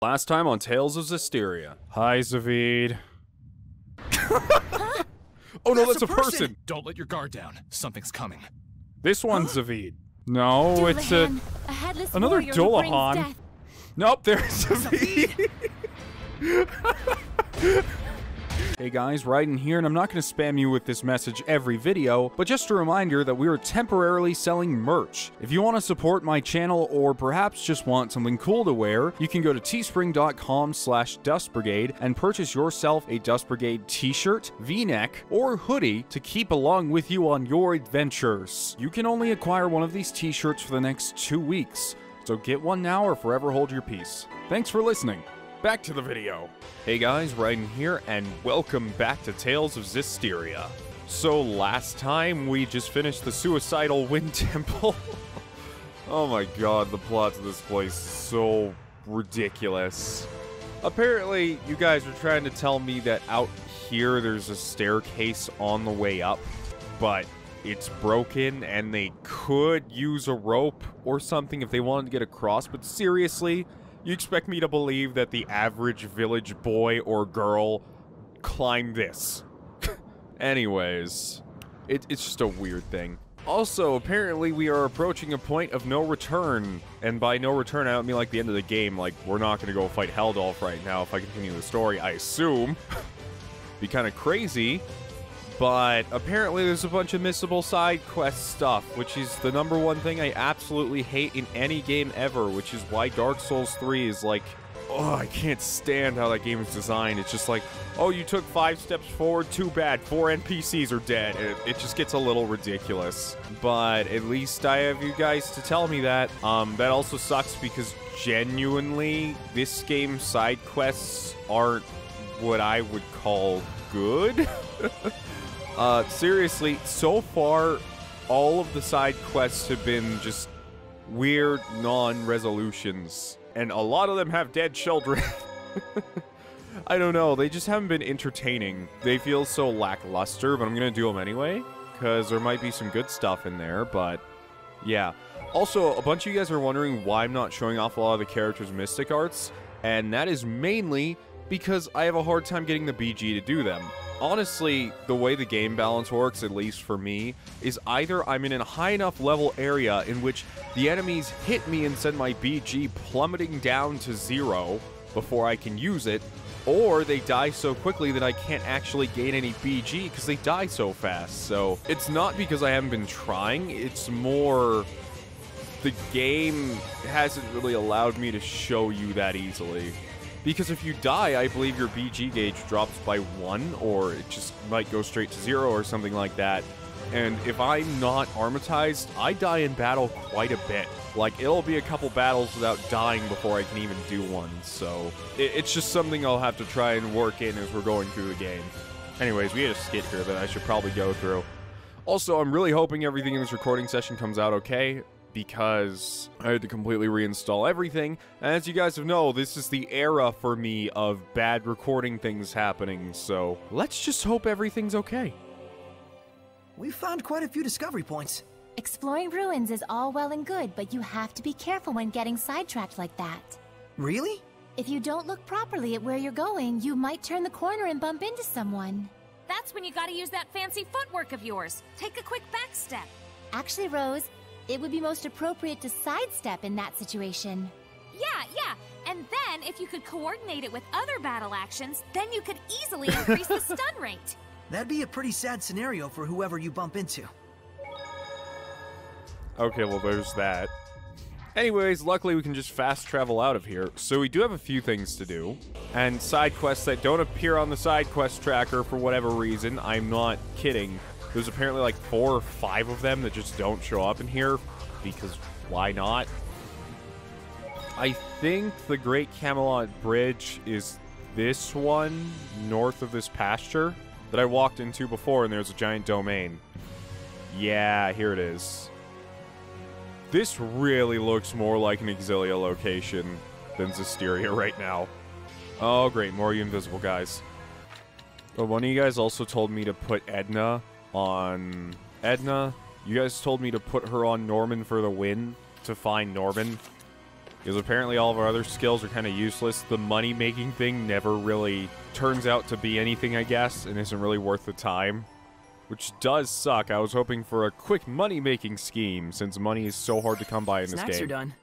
Last time on Tales of Zestiria. Hi, Zavid. Huh? Oh no, that's a person! Don't let your guard down. Something's coming. This one's Zavid. No, it's another Dullahan. Nope, there's Zavid. Hey guys, Raiden here, and I'm not going to spam you with this message every video, but just a reminder that we are temporarily selling merch. If you want to support my channel, or perhaps just want something cool to wear, you can go to teespring.com/dustbrigade and purchase yourself a Dust Brigade t-shirt, v-neck, or hoodie to keep along with you on your adventures. You can only acquire one of these t-shirts for the next 2 weeks, so get one now or forever hold your peace. Thanks for listening. Back to the video. Hey guys, Raiden here, and welcome back to Tales of Zestiria. So last time, we just finished the suicidal wind temple. Oh my god, the plot to this place is so ridiculous. Apparently, you guys are trying to tell me that out here there's a staircase on the way up, but it's broken and they could use a rope or something if they wanted to get across, but seriously? You expect me to believe that the average village boy or girl climbed this? Anyways, it's just a weird thing. Also, apparently we are approaching a point of no return. And by no return, I don't mean like the end of the game. Like, we're not gonna go fight Heldolf right now if I continue the story, I assume. Be kind of crazy. But apparently there's a bunch of missable side quest stuff, which is the #1 thing I absolutely hate in any game ever, which is why Dark Souls 3 is like, oh, I can't stand how that game is designed. It's just like, oh, you took 5 steps forward, too bad, 4 NPCs are dead. It just gets a little ridiculous. But at least I have you guys to tell me that. That also sucks because genuinely, this game's side quests aren't what I would call good. Seriously, so far, all of the side quests have been just weird non-resolutions. And a lot of them have dead children. I don't know, they just haven't been entertaining. They feel so lackluster, but I'm gonna do them anyway, because there might be some good stuff in there, but yeah. Also, a bunch of you guys are wondering why I'm not showing off a lot of the characters' mystic arts, and that is mainly because I have a hard time getting the BG to do them. Honestly, the way the game balance works, at least for me, is either I'm in a high enough level area in which the enemies hit me and send my BG plummeting down to 0 before I can use it, or they die so quickly that I can't actually gain any BG because they die so fast. So it's not because I haven't been trying, it's more the game hasn't really allowed me to show you that easily. Because if you die, I believe your BG gauge drops by 1, or it just might go straight to 0 or something like that. And if I'm not armatized, I die in battle quite a bit. Like, it'll be a couple battles without dying before I can even do one, so it's just something I'll have to try and work in as we're going through the game. Anyways, we had a skit here that I should probably go through. Also, I'm really hoping everything in this recording session comes out okay, because I had to completely reinstall everything. And as you guys have known, this is the era for me of bad recording things happening, so let's just hope everything's okay. We found quite a few discovery points. Exploring ruins is all well and good, but you have to be careful when getting sidetracked like that. Really? If you don't look properly at where you're going, you might turn the corner and bump into someone. That's when you gotta use that fancy footwork of yours. Take a quick back step. Actually, Rose, it would be most appropriate to sidestep in that situation. Yeah. And then, if you could coordinate it with other battle actions, then you could easily increase the stun rate. That'd be a pretty sad scenario for whoever you bump into. Okay, well, there's that. Anyways, luckily we can just fast travel out of here. So we do have a few things to do. And side quests that don't appear on the side quest tracker for whatever reason. I'm not kidding. There's apparently like 4 or 5 of them that just don't show up in here, because why not? I think the Great Camelot Bridge is this one, north of this pasture, that I walked into before, and there's a giant domain. Yeah, here it is. This really looks more like an Exilia location than Zestiria right now. Oh great, more invisible guys. But one of you guys also told me to put Edna on Edna. You guys told me to put her on Norman for the win, to find Norman. Because apparently all of our other skills are kind of useless. The money-making thing never really turns out to be anything, I guess, and isn't really worth the time. Which does suck. I was hoping for a quick money-making scheme, since money is so hard to come by in this game. Snacks are done.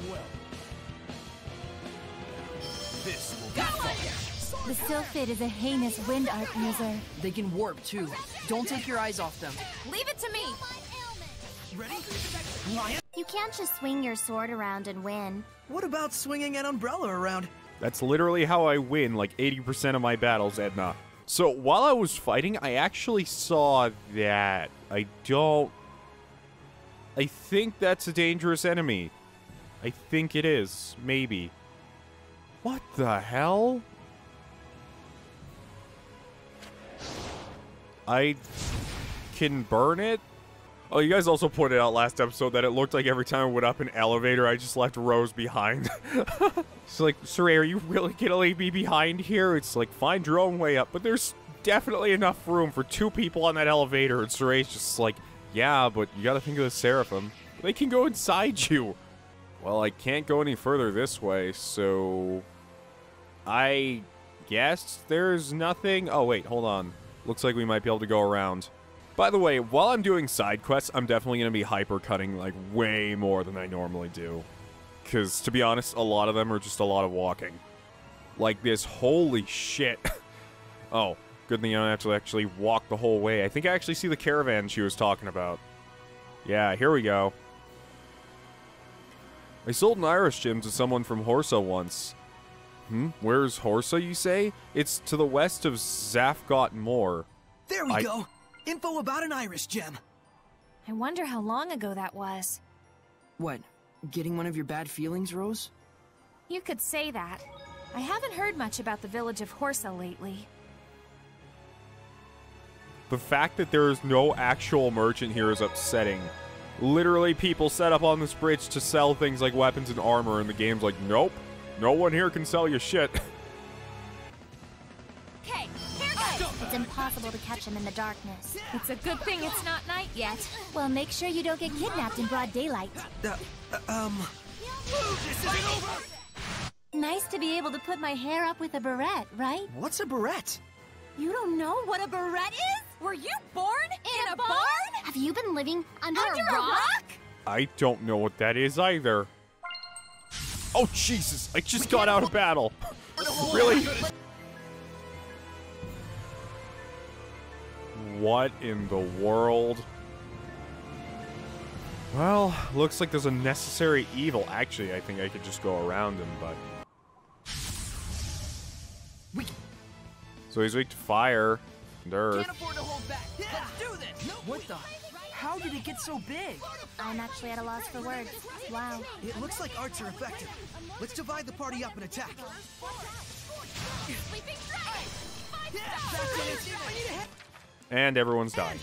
Well, this will be fun. The Sylphid is a heinous wind art user. They can warp, too. Don't take your eyes off them. Leave it to me. Ready? Lion? You can't just swing your sword around and win. What about swinging an umbrella around? That's literally how I win like 80% of my battles, Edna. So while I was fighting, I actually saw that. I think that's a dangerous enemy. I think it is. Maybe. What the hell? I can burn it? Oh, you guys also pointed out last episode that it looked like every time I went up an elevator, I just left Rose behind. It's like, Saray, are you really gonna leave me behind here? It's like, find your own way up. But there's definitely enough room for 2 people on that elevator. And Saray's just like, yeah, but you gotta think of the Seraphim. They can go inside you. Well, I can't go any further this way, so... I guess there's nothing... Oh, wait, hold on. Looks like we might be able to go around. By the way, while I'm doing side quests, I'm definitely going to be hyper-cutting, like, way more than I normally do. Because, to be honest, a lot of them are just a lot of walking. Like this, holy shit. Oh, good thing I don't have to actually walk the whole way. I think I actually see the caravan she was talking about. Yeah, here we go. I sold an Irish gem to someone from Horsa once. Where's Horsa, you say? It's to the west of Zafgot-Moor. There we go. Info about an Irish gem. I wonder how long ago that was. What? Getting one of your bad feelings, Rose? You could say that. I haven't heard much about the village of Horsa lately. The fact that there is no actual merchant here is upsetting. Literally, people set up on this bridge to sell things like weapons and armor, and the game's like, nope. No one here can sell you shit. Okay, here goes! It's impossible to catch him in the darkness. It's a good thing it's not night yet. Well, make sure you don't get kidnapped in broad daylight. This isn't over! Nice to be able to put my hair up with a barrette, right? What's a barrette? You don't know what a barrette is? Were you born in a barn? Have you been living under a A rock? rock? I don't know what that is either. Oh, Jesus. I just got out of battle. Really? What in the world? Well, looks like there's a necessary evil. Actually, I think I could just go around him, but... So he's weak to fire and earth. Can't afford to hold back. Let's do this. What the? How did it get so big? I'm actually at a loss for words. Wow. It looks like arts are effective. Let's divide the party up and attack. Sleeping dragon! 5 And everyone's dying.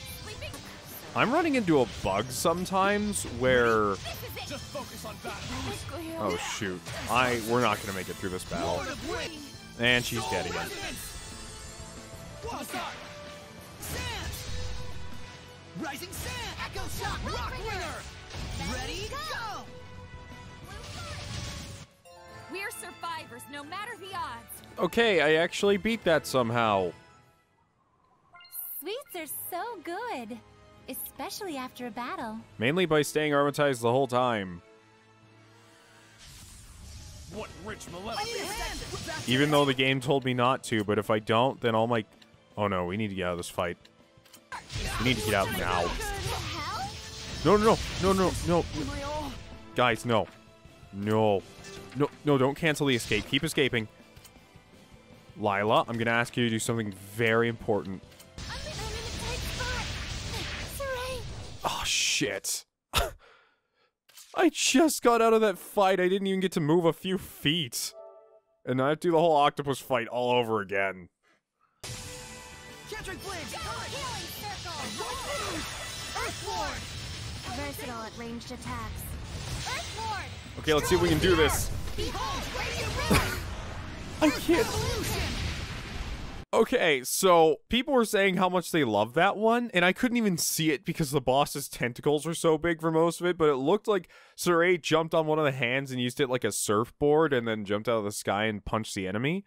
I'm running into a bug sometimes where... Just focus on battle. Oh, shoot. We're not gonna make it through this battle. And she's dead again. Rising sand! Echo shot! Rock ringer! Ready? Go! We're survivors, no matter the odds. Okay, I actually beat that somehow. Sweets are so good, especially after a battle. Mainly by staying aromatized the whole time. What rich malevolence. Even though the game told me not to, but if I don't, then all my... Oh no, we need to get out of this fight. We need to get out now. No, no, no, no, no, no. Guys, no. No. No, no, don't cancel the escape. Keep escaping. Lila, I'm gonna ask you to do something very important. Oh, shit. I just got out of that fight. I didn't even get to move a few feet. And now I have to do the whole octopus fight all over again. Versatile at ranged attacks. Okay, let's see if we can do this. I can't. Okay, so people were saying how much they love that one, and I couldn't even see it because the boss's tentacles are so big for most of it, but it looked like Saray jumped on one of the hands and used it like a surfboard and then jumped out of the sky and punched the enemy.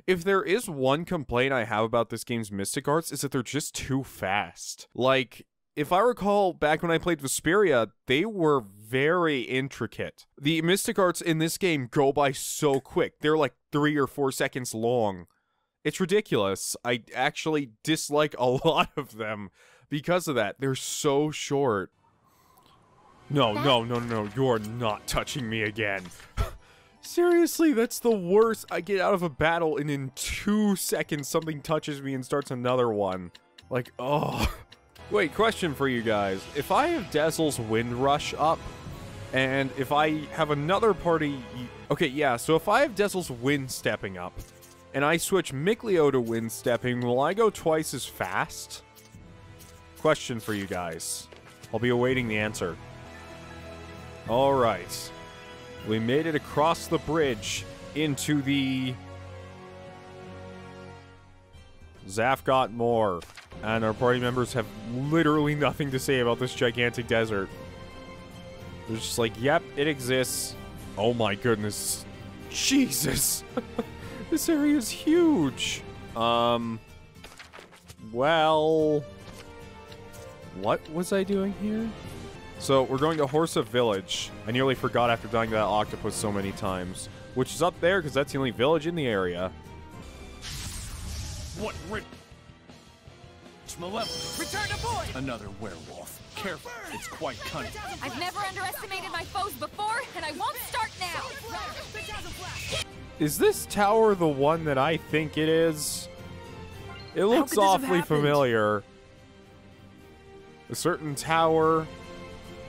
If there is one complaint I have about this game's Mystic Arts, is that they're just too fast. Like, if I recall back when I played Vesperia, they were very intricate. The Mystic Arts in this game go by so quick. They're like 3 or 4 seconds long. It's ridiculous. I actually dislike a lot of them because of that. They're so short. No, you're not touching me again. Seriously, that's the worst. I get out of a battle and in 2 seconds something touches me and starts another one. Like, oh. Wait, question for you guys. If I have Dazzle's Wind Rush up, and if I have another party... Okay, yeah, so if I have Dazzle's Wind Stepping up, and I switch Mikleo to Wind Stepping, will I go twice as fast? Question for you guys. I'll be awaiting the answer. Alright. We made it across the bridge into the... Zafgot Moor. And our party members have literally nothing to say about this gigantic desert. They're just like, yep, it exists. Oh my goodness. Jesus! This area is huge. Well... What was I doing here? So, we're going to Horsa Village. I nearly forgot after dying to that octopus so many times. Which is up there, because that's the only village in the area. What rich malevolence? Return to void! Another werewolf. Careful, it's quite cunning. I've never underestimated my foes before, and I won't start now. Is this tower the one that I think it is? It looks awfully familiar. A certain tower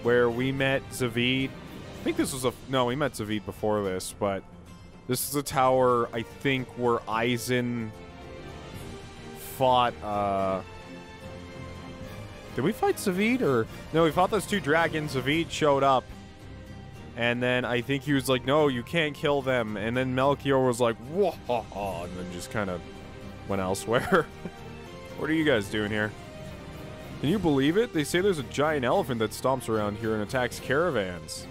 where we met Zavid. I think this was a... No, we met Zavid before this, but... This is a tower, I think, where Aizen fought, Did we fight Zavid, or... No, we fought those 2 dragons. Zavid showed up. And then I think he was like, no, you can't kill them. And then Melchior was like, whoa, and then just kind of went elsewhere. What are you guys doing here? Can you believe it? They say there's a giant elephant that stomps around here and attacks caravans.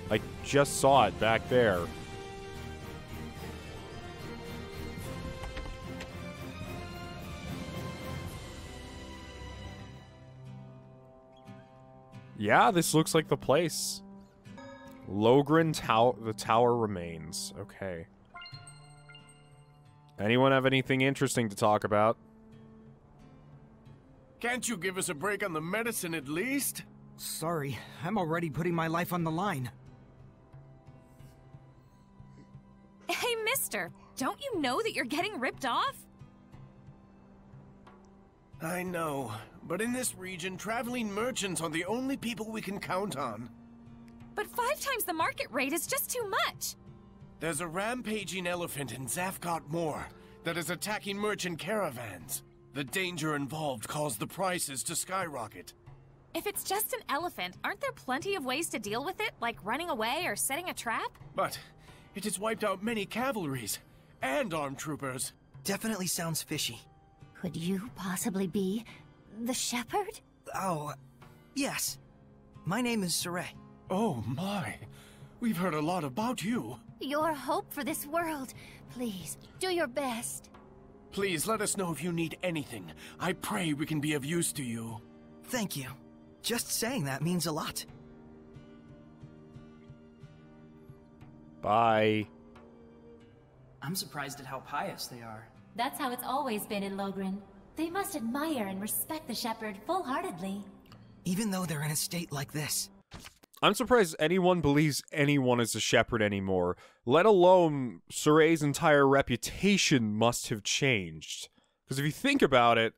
I just saw it back there. Yeah, this looks like the place. Logren Tower, the tower remains. Okay. Anyone have anything interesting to talk about? Can't you give us a break on the medicine at least? Sorry, I'm already putting my life on the line. Hey, mister, don't you know that you're getting ripped off? I know, but in this region, traveling merchants are the only people we can count on. But 5 times the market rate is just too much. There's a rampaging elephant in Zafgot Moor that is attacking merchant caravans. The danger involved caused the prices to skyrocket. If it's just an elephant, aren't there plenty of ways to deal with it, like running away or setting a trap? But it has wiped out many cavalries and armed troopers. Definitely sounds fishy. Could you possibly be the shepherd? Oh, yes. My name is Saray. Oh my, we've heard a lot about you. Your hope for this world. Please, do your best. Please let us know if you need anything. I pray we can be of use to you. Thank you. Just saying that means a lot. Bye. I'm surprised at how pious they are. That's how it's always been in Logren. They must admire and respect the shepherd full-heartedly. Even though they're in a state like this. I'm surprised anyone believes anyone is a shepherd anymore, let alone Saray's entire reputation must have changed. Because if you think about it,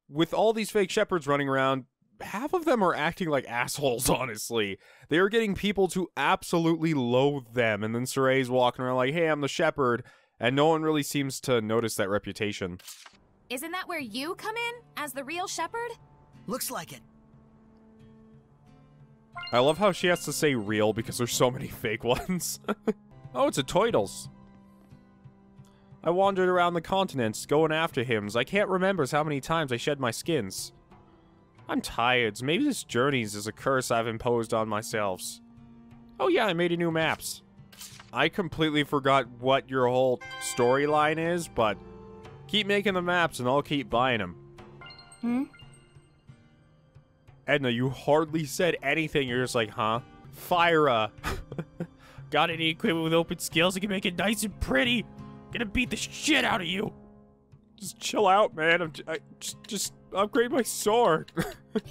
with all these fake shepherds running around, half of them are acting like assholes, honestly. They are getting people to absolutely loathe them, and then Saray's walking around like, hey, I'm the shepherd, and no one really seems to notice that reputation. Isn't that where you come in, as the real shepherd? Looks like it. I love how she has to say real because there's so many fake ones. Oh, it's a Toidles. I wandered around the continents, going after hymns. I can't remember how many times I shed my skins. I'm tired, so maybe this journeys is a curse I've imposed on myself. Oh yeah, I made a new maps. I completely forgot what your whole storyline is, but keep making the maps and I'll keep buying them. Hmm? Edna, you hardly said anything. You're just like, huh? Fyra. Got any equipment with open skills that can make it nice and pretty? Gonna beat the shit out of you. Just chill out, man. Just upgrade my sword.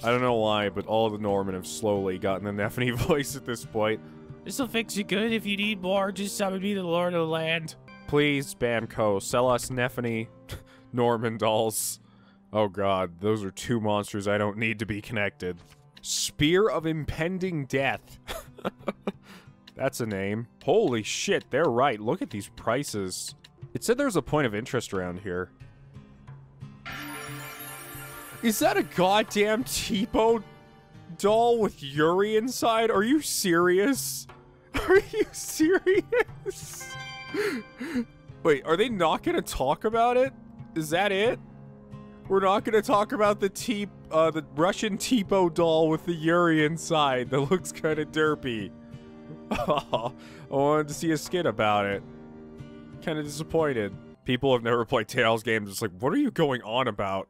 I don't know why, but all the Norman have slowly gotten the Nephany voice at this point. This'll fix you good. If you need more, just summon me the Lord of the Land. Please, Bamco, sell us Nephany Norman dolls. Oh god, those are two monsters I don't need to be connected. Spear of Impending Death. That's a name. Holy shit, they're right. Look at these prices. It said there's a point of interest around here. Is that a goddamn Tipo doll with Yuri inside? Are you serious? Are you serious? Wait, are they not gonna talk about it? Is that it? We're not gonna talk about the Russian Tipo doll with the Yuri inside that looks kinda derpy. I wanted to see a skit about it. Kinda disappointed. People have never played Tales games. It's like, what are you going on about?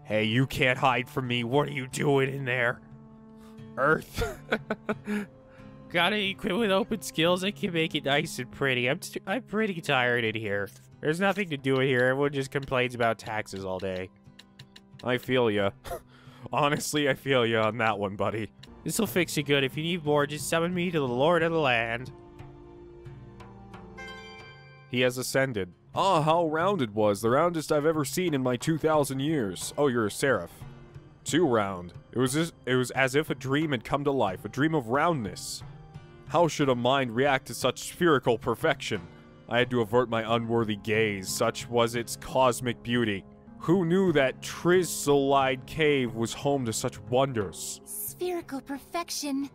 Hey, you can't hide from me. What are you doing in there? Earth. Gotta equip with open skills that can make it nice and pretty. I'm pretty tired in here. There's nothing to do here. Everyone just complains about taxes all day. I feel ya. Honestly, I feel ya on that one, buddy. This'll fix you good. If you need more, just summon me to the Lord of the Land. He has ascended. Ah, how round it was. The roundest I've ever seen in my 2,000 years. Oh, you're a seraph. Too round. It was as if a dream had come to life. A dream of roundness. How should a mind react to such spherical perfection? I had to avert my unworthy gaze. Such was its cosmic beauty. Who knew that Trisolide Cave was home to such wonders? Spherical perfection.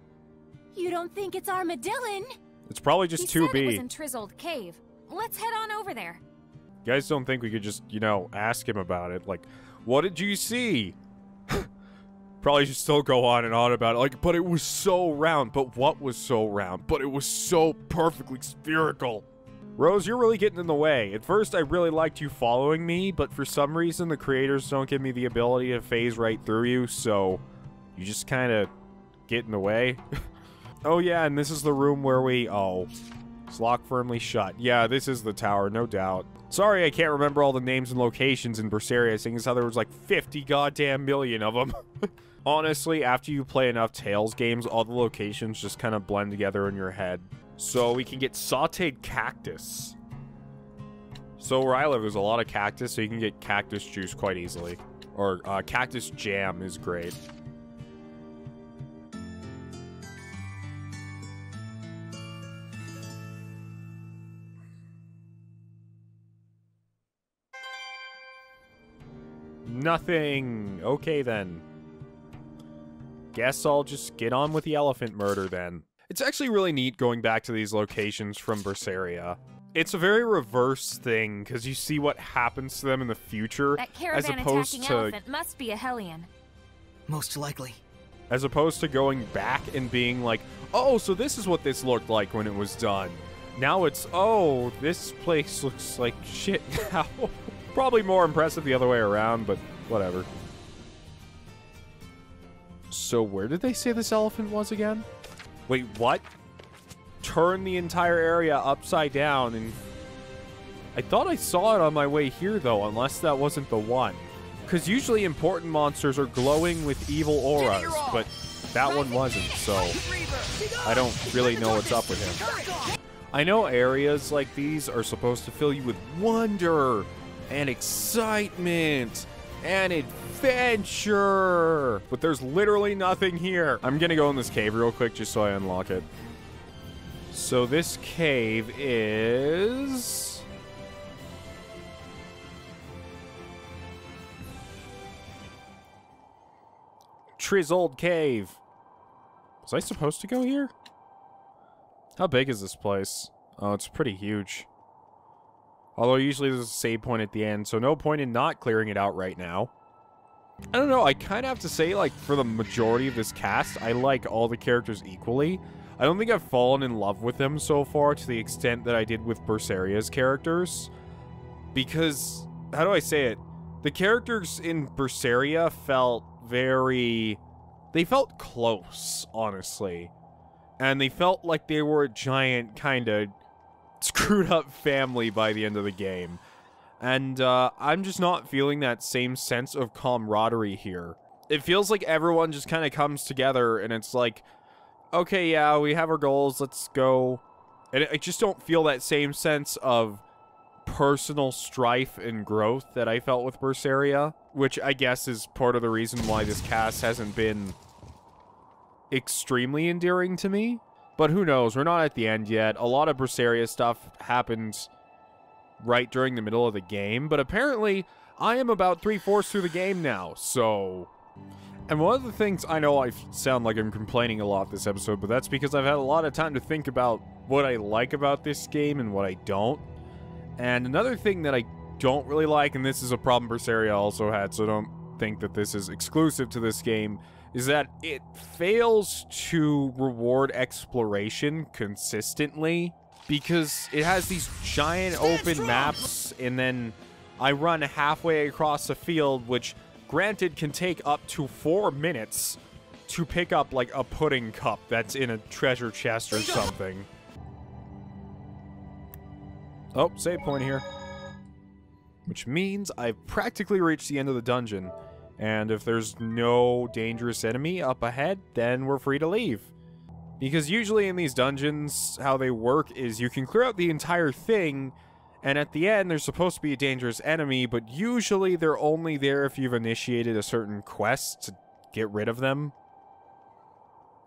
You don't think it's Armadillon? It's probably just 2B. He said it was in Trisolide Cave. Let's head on over there. You guys don't think we could just, you know, ask him about it? Like, what did you see? Probably should still go on and on about it. Like, but it was so round. But what was so round? But it was so perfectly spherical. Rose, you're really getting in the way. At first, I really liked you following me, but for some reason, the creators don't give me the ability to phase right through you, so you just kind of get in the way. Oh yeah, and this is the room where we... Oh. It's locked firmly shut. Yeah, this is the tower, no doubt. Sorry I can't remember all the names and locations in Berseria, seeing as how there was like 50 goddamn million of them. Honestly, after you play enough Tales games, all the locations just kind of blend together in your head. So we can get sauteed cactus. So where I live, there's a lot of cactus, so you can get cactus juice quite easily. Or cactus jam is great. Nothing. Okay then. Guess I'll just get on with the elephant murder then. It's actually really neat going back to these locations from Berseria. It's a very reverse thing, because you see what happens to them in the future, That as caravan opposed attacking to elephant must be a Hellion. Most likely. as opposed to going back and being like, oh, so this is what this looked like when it was done. Now it's, oh, this place looks like shit now. Probably more impressive the other way around, but whatever. So where did they say this elephant was again? Wait, what? Turn the entire area upside down and... I thought I saw it on my way here, though, unless that wasn't the one. Because usually important monsters are glowing with evil auras, but that one wasn't, so... I don't really know what's up with him. I know areas like these are supposed to fill you with wonder and excitement and adventure, but there's literally nothing here. I'm gonna go in this cave real quick just so I unlock it. So this cave is... Trisolide Cave. Was I supposed to go here? How big is this place? Oh, it's pretty huge. Although usually there's a save point at the end, so no point in not clearing it out right now. I don't know, I kind of have to say, like, for the majority of this cast, I like all the characters equally. I don't think I've fallen in love with them so far to the extent that I did with Berseria's characters. Because, how do I say it? The characters in Berseria felt very... They felt close, honestly. And they felt like they were a giant, kind of screwed up family by the end of the game. And I'm just not feeling that same sense of camaraderie here. It feels like everyone just kind of comes together and it's like, okay, yeah, we have our goals, let's go. And I just don't feel that same sense of personal strife and growth that I felt with Berseria, which I guess is part of the reason why this cast hasn't been extremely endearing to me. But who knows, we're not at the end yet. A lot of Berseria stuff happened right during the middle of the game, but apparently I am about 3/4 through the game now, so... And one of the things, I know I sound like I'm complaining a lot this episode, but that's because I've had a lot of time to think about what I like about this game and what I don't. And another thing that I don't really like, and this is a problem Berseria also had, so don't think that this is exclusive to this game, is that it fails to reward exploration consistently, because it has these giant open maps, and then I run halfway across the field, which, granted, can take up to 4 minutes to pick up, like, a pudding cup that's in a treasure chest or something. Oh, save point here. Which means I've practically reached the end of the dungeon. And if there's no dangerous enemy up ahead, then we're free to leave. Because usually in these dungeons, how they work is you can clear out the entire thing, and at the end there's supposed to be a dangerous enemy, but usually they're only there if you've initiated a certain quest to get rid of them.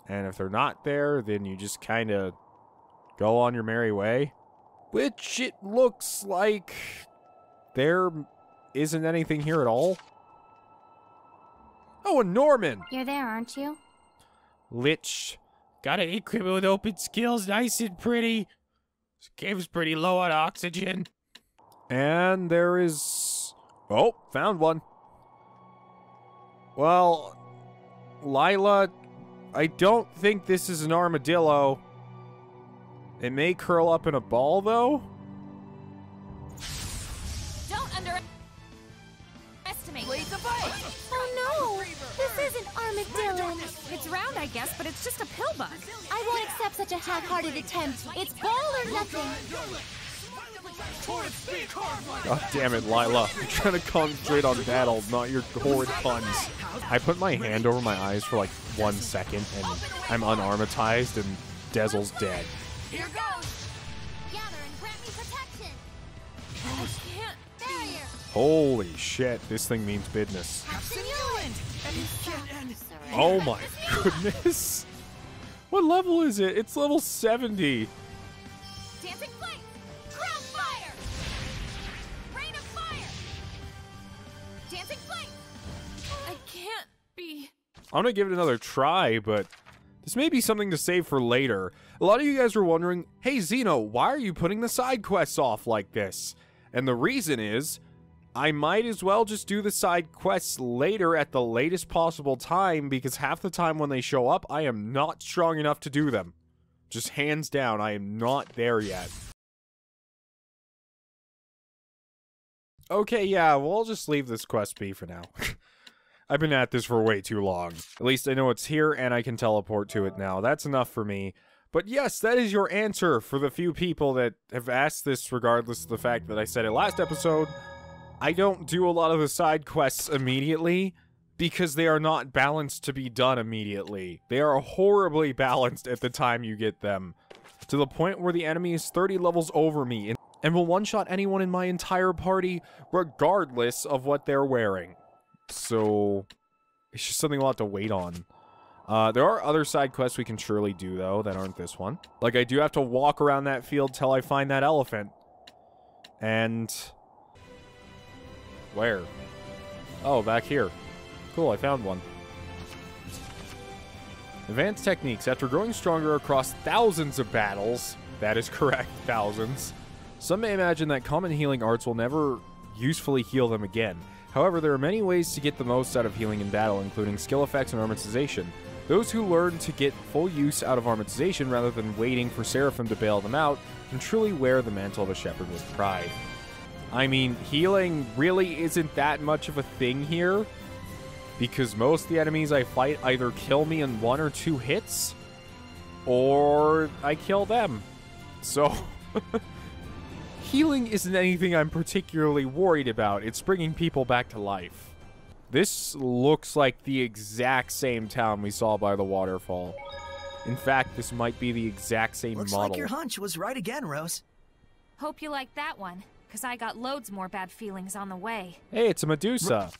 And if they're not there, then you just kind of go on your merry way. Which it looks like there isn't anything here at all. Oh, a Norman! You're there, aren't you? Lich. Got an equipment with open skills, nice and pretty. This game's pretty low on oxygen. And there is... Oh, found one. Well, Lila, I don't think this is an armadillo. It may curl up in a ball, though. Don't underestimate it. Oh no! This isn't armadillo! It's round, I guess, but it's just a pill bug. I won't accept such a half-hearted attempt. It's ball or nothing. God damn it, Lila. I'm trying to concentrate on battle, not your horrid puns. I put my hand over my eyes for like 1 second, and I'm unarmatized, and Dezel's dead. Here goes. Gather and grant me protection. I can't. Barrier. Holy shit, this thing means business. Sorry. Oh my goodness. What level is it? It's level 70. Dancing flame. Crown fire. Rain of fire. Dancing flame. I can't be. I'm gonna give it another try, but this may be something to save for later. A lot of you guys were wondering, hey Xeno, why are you putting the side quests off like this? And the reason is, I might as well just do the side quests later at the latest possible time, because half the time when they show up, I am not strong enough to do them. Just hands down, I am not there yet. Okay, yeah, well, I'll just leave this quest be for now. I've been at this for way too long. At least I know it's here and I can teleport to it now. That's enough for me. But yes, that is your answer for the few people that have asked this, regardless of the fact that I said it last episode. I don't do a lot of the side quests immediately because they are not balanced to be done immediately. They are horribly balanced at the time you get them, to the point where the enemy is 30 levels over me and will one-shot anyone in my entire party regardless of what they're wearing. So it's just something we'll have to wait on. There are other side quests we can surely do, though, that aren't this one. Like, I do have to walk around that field till I find that elephant. And... where? Oh, back here. Cool, I found one. Advanced techniques. After growing stronger across thousands of battles, that is correct, thousands, Some may imagine that common healing arts will never usefully heal them again. However, there are many ways to get the most out of healing in battle, including skill effects and armatization. Those who learn to get full use out of armatization rather than waiting for Seraphim to bail them out can truly wear the mantle of a shepherd with pride. I mean, healing really isn't that much of a thing here, because most of the enemies I fight either kill me in 1 or 2 hits, or I kill them. So, healing isn't anything I'm particularly worried about. It's bringing people back to life. This looks like the exact same town we saw by the waterfall. In fact, this might be the exact same Looks model. like your hunch was right again, Rose. Hope you like that one, because I got loads more bad feelings on the way. Hey, it's a Medusa.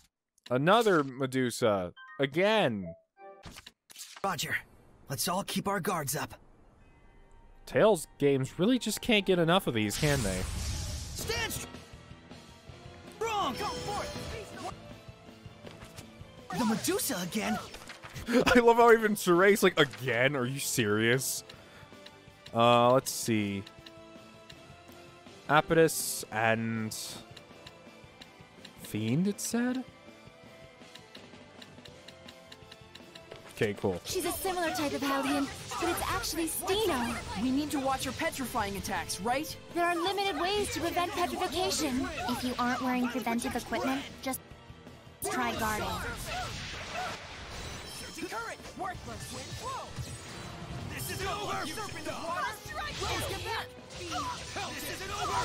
Another Medusa. Again. Roger. Let's all keep our guards up. Tales games really just can't get enough of these, can they? Stand strong! Go for it! The Medusa again? I love how even Seray's like, again? Are you serious? Let's see. Apodus and Fiend, it said? Okay, cool. She's a similar type of Hellion, but it's actually Steno. We need to watch her petrifying attacks, right? There are limited ways to prevent petrification. If you aren't wearing preventive equipment, just try guarding. Current! Worthless! Wind flow! This isn't over! Serpent of water! Rose, get back! This isn't over!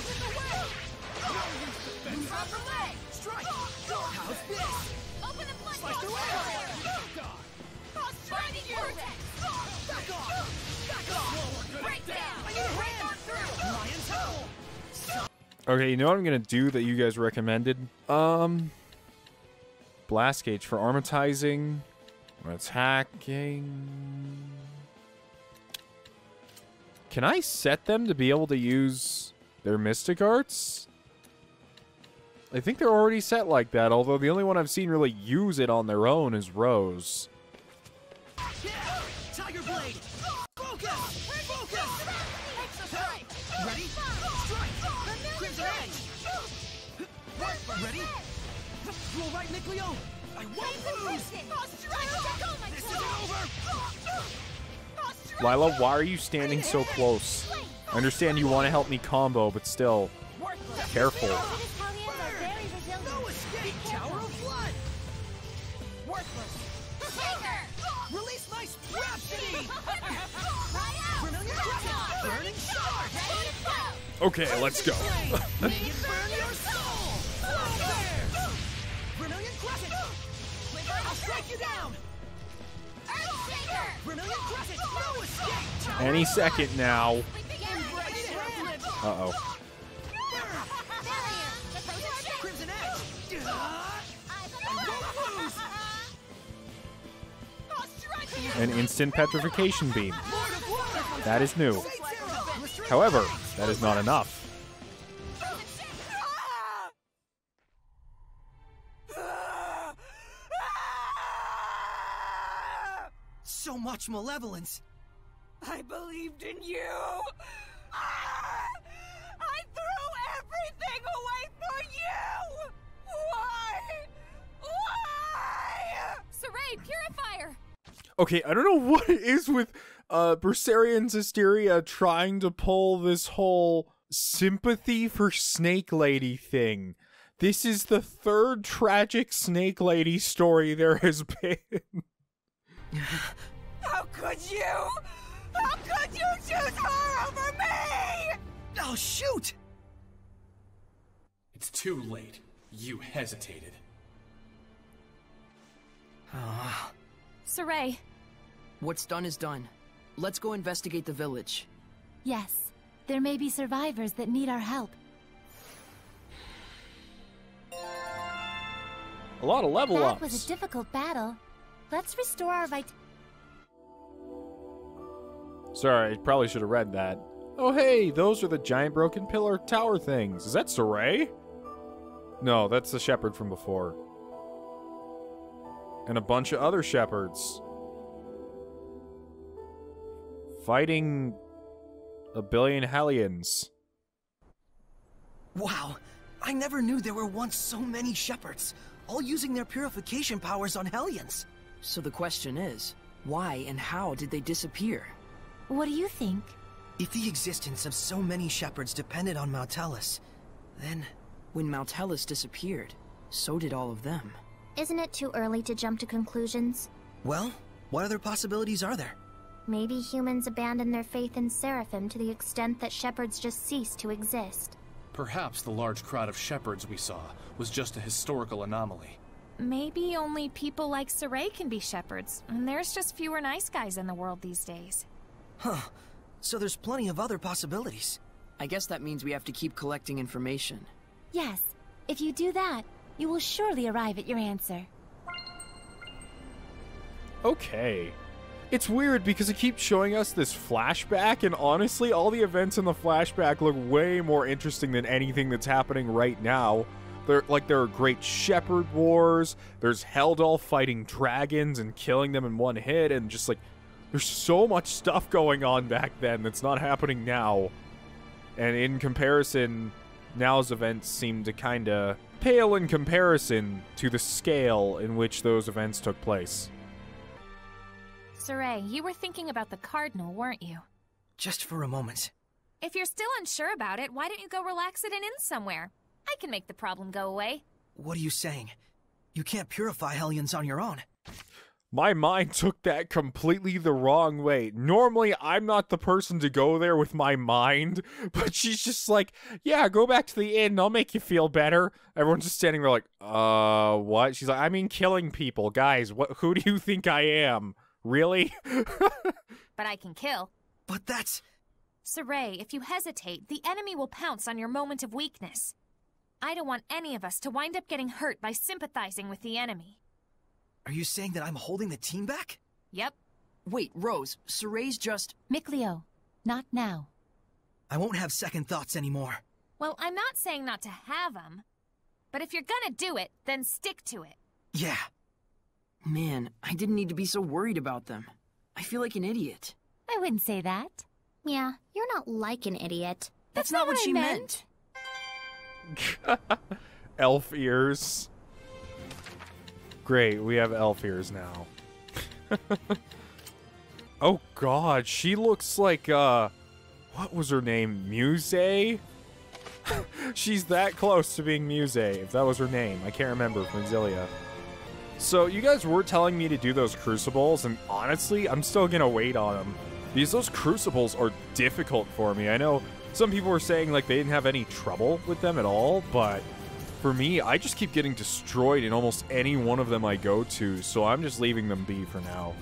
Drop her leg! Strike! How's this? Open the floodgates! Slice the way! Striking vortex! Back off! Back off! Breakdown! I need a hand! Lion's howl! Okay, you know what I'm gonna do that you guys recommended? Blast Gauge for armatizing, attacking. Can I set them to be able to use their mystic arts? I think they're already set like that, although the only one I've seen really use it on their own is Rose. Tiger blade! Focus! Focus! Ready? Strike! Crimson edge! Ready? You all right, Nickleo? I won't lose! This isn't over! Lila, why are you standing so close? I understand you want to help me combo, but still, careful. No escape! Tower of Blood! Worthless! Release my Rhapsody! Vermilion Crescent! Burning Shard! Okay, let's go. Make it burn your soul! There! Vermilion Crescent! I'll strike you down! Vermilion Crescent! No escape! Tower Any of second now. Embrace Hamlet! Uh-oh. Crimson Edge! I won't lose! An instant petrification beam. Lord of Water! That is new. Seraphim! However, that is not enough. So much malevolence! I believed in you! I threw everything away for you! Why? Why? Saray, Purifier! Okay, I don't know what it is with Berseria and Zestiria trying to pull this whole sympathy for Snake Lady thing. This is the third tragic Snake Lady story there has been. How could you? How could you choose her over me? Oh, shoot! It's too late. You hesitated. Saray, What's done is done. Let's go investigate the village. Yes, there may be survivors that need our help. A lot of level That ups. was a difficult battle. Let's restore our Sorry, I probably should have read that. Oh hey, those are the giant broken pillar tower things. Is that Saray? No, that's the shepherd from before. And a bunch of other shepherds. Fighting a billion Hellions. Wow, I never knew there were once so many shepherds, all using their purification powers on Hellions. So the question is, why and how did they disappear? What do you think? If the existence of so many shepherds depended on Maltellus, then... When Maltellus disappeared, so did all of them. Isn't it too early to jump to conclusions? Well, what other possibilities are there? Maybe humans abandoned their faith in Seraphim to the extent that shepherds just ceased to exist. Perhaps the large crowd of shepherds we saw was just a historical anomaly. Maybe only people like Saray can be shepherds, and there's just fewer nice guys in the world these days. Huh. So there's plenty of other possibilities. I guess that means we have to keep collecting information. Yes. If you do that, you will surely arrive at your answer. Okay. It's weird because it keeps showing us this flashback, and honestly, all the events in the flashback look way more interesting than anything that's happening right now. There are great shepherd wars, there's Heldal fighting dragons and killing them in one hit, and just like, there's so much stuff going on back then that's not happening now. And in comparison, now's events seem to kinda pale in comparison to the scale in which those events took place. Saray, you were thinking about the Cardinal, weren't you? Just for a moment. If you're still unsure about it, why don't you go relax at an inn somewhere? I can make the problem go away. What are you saying? You can't purify Hellions on your own. My mind took that completely the wrong way. Normally, I'm not the person to go there with my mind, but she's just like, yeah, go back to the inn, I'll make you feel better. Everyone's just standing there like, what? She's like, I mean killing people. Guys, who do you think I am? Really? But I can kill. But that's... Saray, if you hesitate, the enemy will pounce on your moment of weakness. I don't want any of us to wind up getting hurt by sympathizing with the enemy. Are you saying that I'm holding the team back? Yep. Wait, Rose, Saray's just... Mikleo, not now. I won't have second thoughts anymore. Well, I'm not saying not to have them. But if you're gonna do it, then stick to it. Yeah. Man, I didn't need to be so worried about them. I feel like an idiot. I wouldn't say that. Yeah, you're not like an idiot. That's not what she meant. Elf ears. Great, we have elf ears now. Oh god, she looks like, what was her name? Muse? She's that close to being Muse, if that was her name. I can't remember from Xillia. So, you guys were telling me to do those crucibles, and honestly, I'm still gonna wait on them. Because those crucibles are difficult for me. I know some people were saying, like, they didn't have any trouble with them at all, but for me, I just keep getting destroyed in almost any one of them I go to, so I'm just leaving them be for now.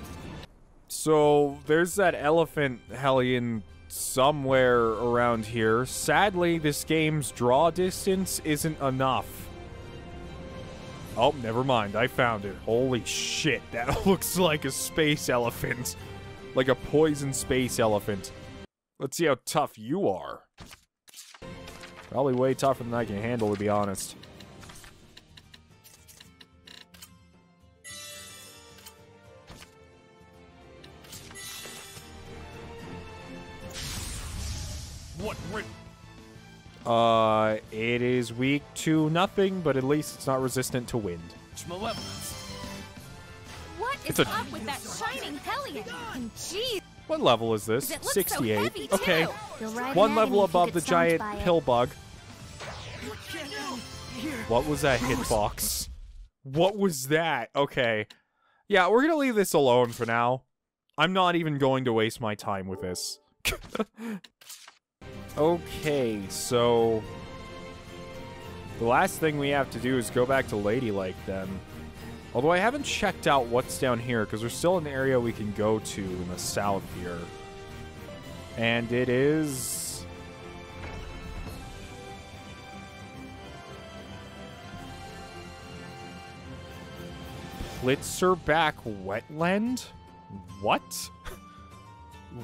So, there's that elephant Hellion somewhere around here. Sadly, this game's draw distance isn't enough. Oh, never mind. I found it. Holy shit, that looks like a space elephant. Like a poison space elephant. Let's see how tough you are. Probably way tougher than I can handle, to be honest. What? It is weak to nothing, but at least it's not resistant to wind. It's malevolence. What is up with that shining Hellion? And jeez. What level is this? It looks 68. so heavy, okay. too. Right one level above the giant pill bug. What was that hitbox? What was that? Okay. Yeah, we're gonna leave this alone for now. I'm not even going to waste my time with this. Okay, so the last thing we have to do is go back to Ladylike then. Although I haven't checked out what's down here, because there's still an area we can go to in the south here. And it is... Plitzerback Wetland? What?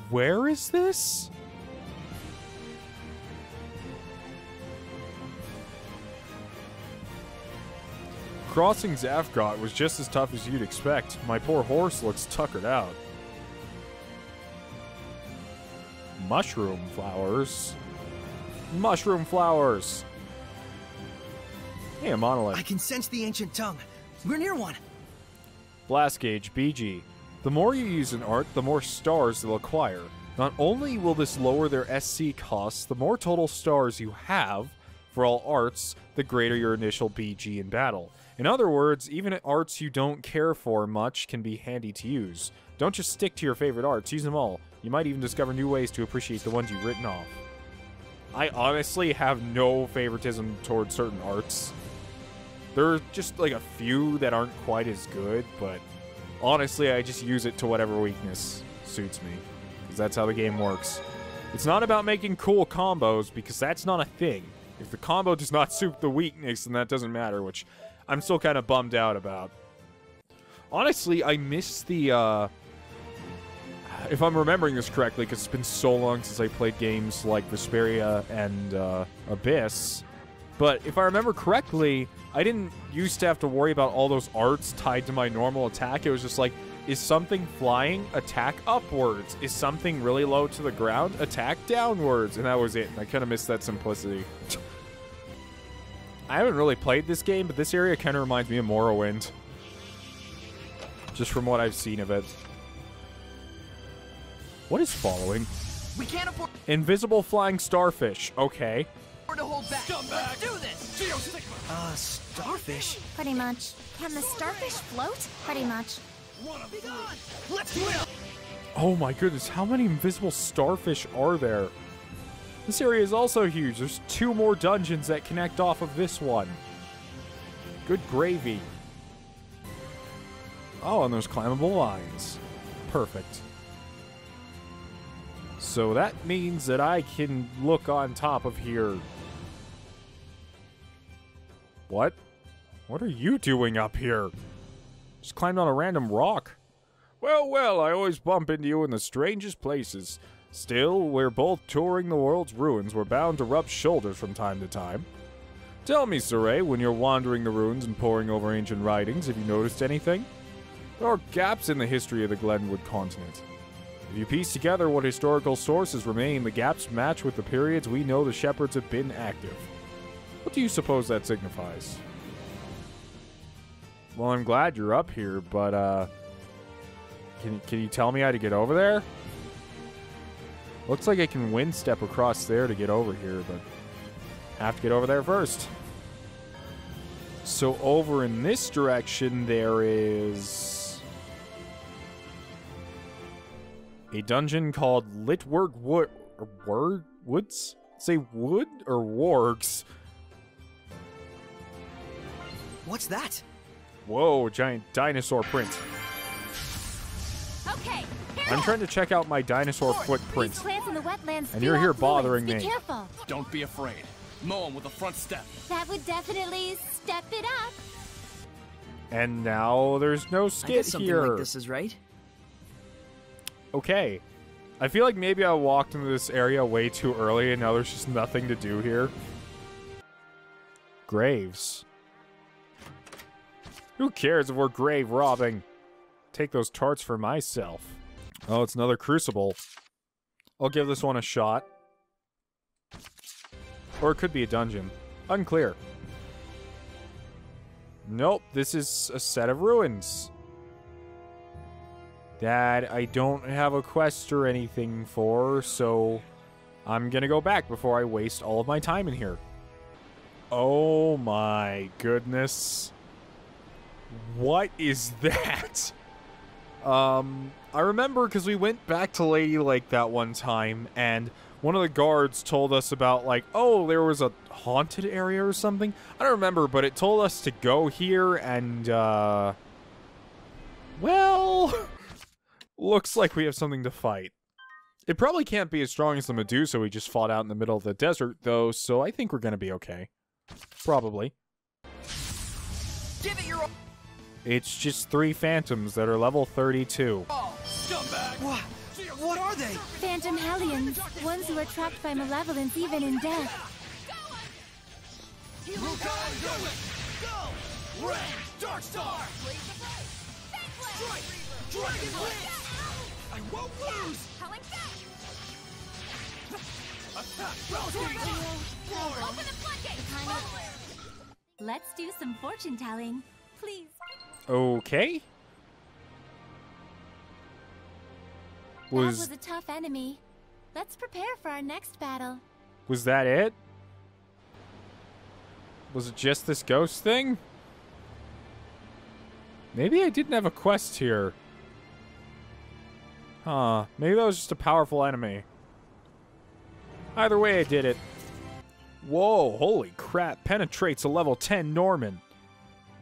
Where is this? Crossing Zafgot was just as tough as you'd expect. My poor horse looks tuckered out. Mushroom flowers. Mushroom flowers. Hey, a monolith. I can sense the ancient tongue. We're near one. Blast gauge, BG. The more you use an art, the more stars they'll acquire. Not only will this lower their SC costs, the more total stars you have for all arts, the greater your initial BG in battle. In other words, even arts you don't care for much can be handy to use. Don't just stick to your favorite arts, use them all. You might even discover new ways to appreciate the ones you've written off. I honestly have no favoritism towards certain arts. There are just like a few that aren't quite as good, but honestly I just use it to whatever weakness suits me. Because that's how the game works. It's not about making cool combos, because that's not a thing. If the combo does not suit the weakness, then that doesn't matter, which I'm still kind of bummed out about. Honestly, I miss the, if I'm remembering this correctly, because it's been so long since I played games like Vesperia and Abyss, but if I remember correctly, I didn't used to have to worry about all those arts tied to my normal attack. It was just like, is something flying? Attack upwards. Is something really low to the ground? Attack downwards. And that was it. I kind of missed that simplicity. I haven't really played this game, but this area kind of reminds me of Morrowind. Just from what I've seen of it. What is following? We can't afford Invisible flying starfish. Okay. to hold back. Let's do this. Starfish? Pretty much. Can the starfish float? Pretty much. Let's do it. Oh my goodness, how many invisible starfish are there? This area is also huge. There's 2 more dungeons that connect off of this one. Good gravy. Oh, and there's climbable lines. Perfect. So that means that I can look on top of here. What? What are you doing up here? Just climbed on a random rock. Well, well, I always bump into you in the strangest places. Still, we're both touring the world's ruins. We're bound to rub shoulders from time to time. Tell me, Saray, when you're wandering the ruins and poring over ancient writings, have you noticed anything? There are gaps in the history of the Glenwood continent. If you piece together what historical sources remain, the gaps match with the periods we know the shepherds have been active. What do you suppose that signifies? Well, I'm glad you're up here, but, can you tell me how to get over there? Looks like I can wind step across there to get over here, but I have to get over there first. So over in this direction, there is a dungeon called Woods? Say wood or wargs? What's that? Whoa, giant dinosaur print. Okay. I'm trying to check out my dinosaur footprint. These plants in the wetlands And you're here fluids. bothering Be me. careful. Don't be afraid. Mow him with a front step. That would definitely step it up. And now there's no I skit guess something here. like this is right. Okay. I feel like maybe I walked into this area way too early and now there's just nothing to do here. Graves. Who cares if we're grave robbing? Take those tarts for myself. Oh, it's another crucible. I'll give this one a shot. Or it could be a dungeon. Unclear. Nope, this is a set of ruins that I don't have a quest or anything for, so I'm gonna go back before I waste all of my time in here. Oh my goodness. What is that? I remember because we went back to Lady Lake that one time, and one of the guards told us about, like, oh, there was a haunted area or something. I don't remember, but it told us to go here, and, well, looks like we have something to fight. It probably can't be as strong as the Medusa we just fought out in the middle of the desert, though, so I think we're gonna be okay. Probably. Give it your all. It's just 3 phantoms that are level 32. What are they? Phantom Hellions, ones who are trapped by malevolence even in death. Go! Red! Dark Star! Strike! Dragon Blitz! I won't lose! Open the floodgates! Let's do some fortune telling, please. Okay. That was a tough enemy. Let's prepare for our next battle. Was that it? Was it just this ghost thing? Maybe I didn't have a quest here. Huh. Maybe that was just a powerful enemy. Either way, I did it. Whoa, holy crap. Penetrates a level 10 Norman.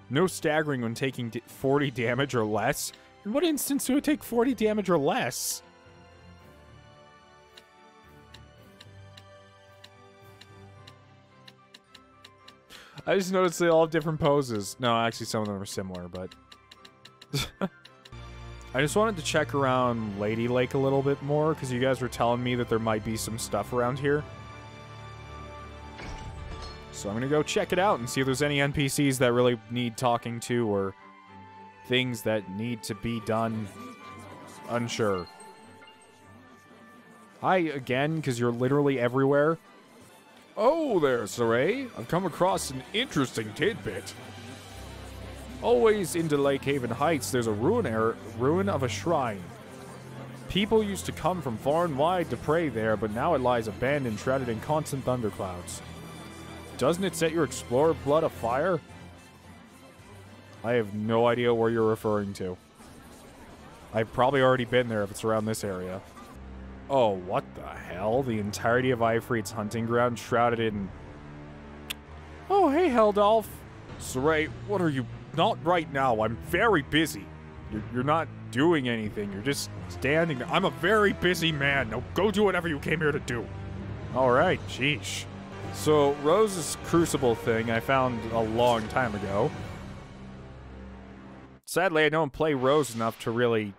No staggering when taking 40 damage or less. In what instance do it take 40 damage or less? I just noticed they all have different poses. No, actually some of them are similar, but... I just wanted to check around Lady Lake a little bit more, because you guys were telling me that there might be some stuff around here. So I'm going to go check it out and see if there's any NPCs that really need talking to, or things that need to be done. Unsure. Hi again, because you're literally everywhere. Oh there, Saray. I've come across an interesting tidbit. Always into Lake Haven Heights, there's a ruin of a shrine. People used to come from far and wide to pray there, but now it lies abandoned, shrouded in constant thunderclouds. Doesn't it set your explorer blood afire? I have no idea where you're referring to. I've probably already been there if it's around this area. Oh, what the hell? The entirety of Ifrit's hunting ground shrouded in... Oh, hey, Heldolf. Saray, what are you... Not right now. I'm very busy. You're not doing anything. You're just standing there. I'm a very busy man. Now go do whatever you came here to do. All right, sheesh. So, Rose's crucible thing I found a long time ago. Sadly, I don't play Rose enough to really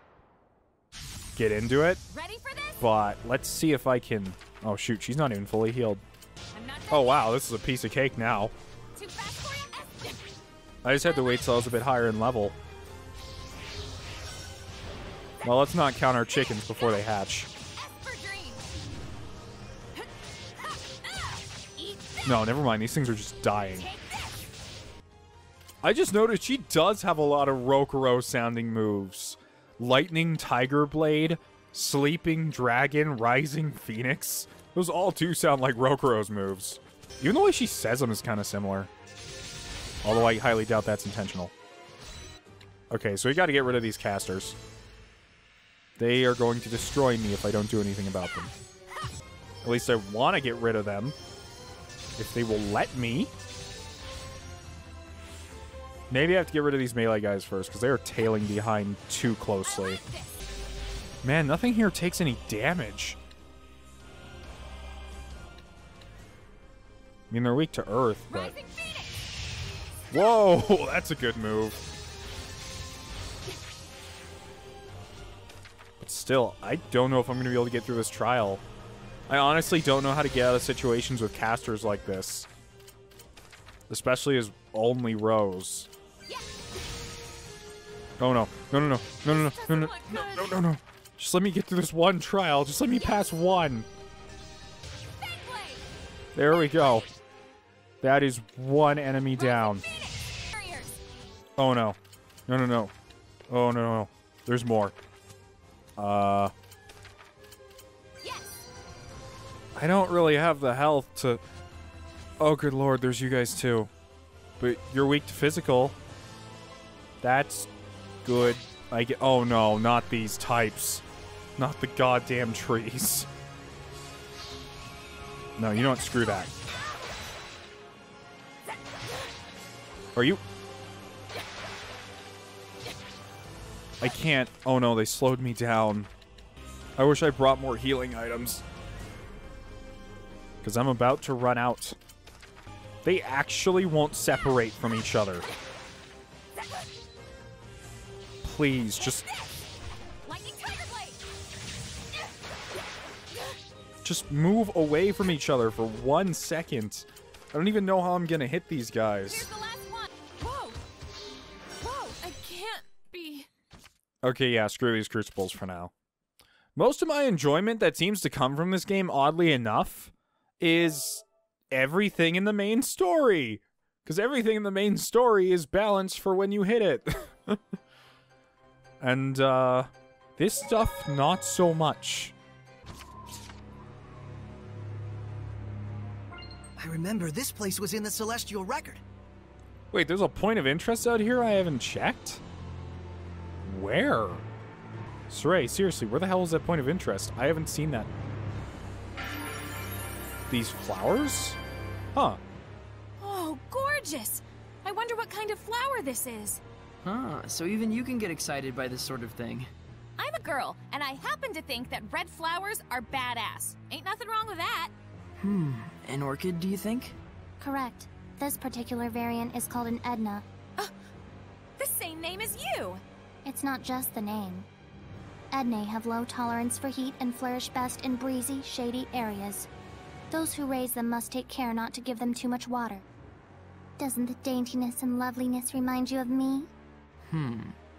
get into it. Ready for this? But let's see if I can... Oh, shoot. She's not even fully healed. Oh, wow. This is a piece of cake now. Too fast for you? I just had to wait till I was a bit higher in level. Well, let's not count our chickens before they hatch. No, never mind. These things are just dying. I just noticed she does have a lot of Rokuro-sounding moves. Lightning Tiger Blade, Sleeping Dragon, Rising Phoenix. Those all do sound like Rokuro's moves. Even the way she says them is kind of similar. Although I highly doubt that's intentional. Okay, so we got to get rid of these casters. They are going to destroy me if I don't do anything about them. At least I want to get rid of them. If they will let me. Maybe I have to get rid of these melee guys first, because they are tailing behind too closely. Man, nothing here takes any damage. I mean, they're weak to earth, but... Whoa, that's a good move. But still, I don't know if I'm going to be able to get through this trial. I honestly don't know how to get out of situations with casters like this. Especially as only Rose. Oh no. No, no, no. No, no, no. No, no, no, no, no, no. Just let me get through this one trial. Just let me pass one. There we go. That is one enemy down. Oh no. No, no, no. Oh no, no. There's more. I don't really have the health to... Oh, good lord, there's you guys too. But you're weak to physical. That's good. I get... Oh no, not these types. Not the goddamn trees. No, you know what? Screw that. Are you... I can't... Oh no, they slowed me down. I wish I brought more healing items. Because I'm about to run out. They actually won't separate from each other. Please, just... Just move away from each other for 1 second. I don't even know how I'm gonna hit these guys. Here's the last one. Whoa. Whoa, I can't be... Okay, yeah, screw these crucibles for now. Most of my enjoyment that seems to come from this game, oddly enough, is everything in the main story. Because everything in the main story is balanced for when you hit it. And, this stuff, not so much. I remember this place was in the Celestial Record. Wait, there's a point of interest out here I haven't checked? Where? Saray, seriously, where the hell is that point of interest? I haven't seen that. These flowers? Huh. Oh, gorgeous! I wonder what kind of flower this is. Huh, so even you can get excited by this sort of thing. I'm a girl, and I happen to think that red flowers are badass. Ain't nothing wrong with that. An orchid, do you think? Correct. This particular variant is called an Edna. The same name as you! It's not just the name. Ednae have low tolerance for heat and flourish best in breezy, shady areas. Those who raise them must take care not to give them too much water. Doesn't the daintiness and loveliness remind you of me?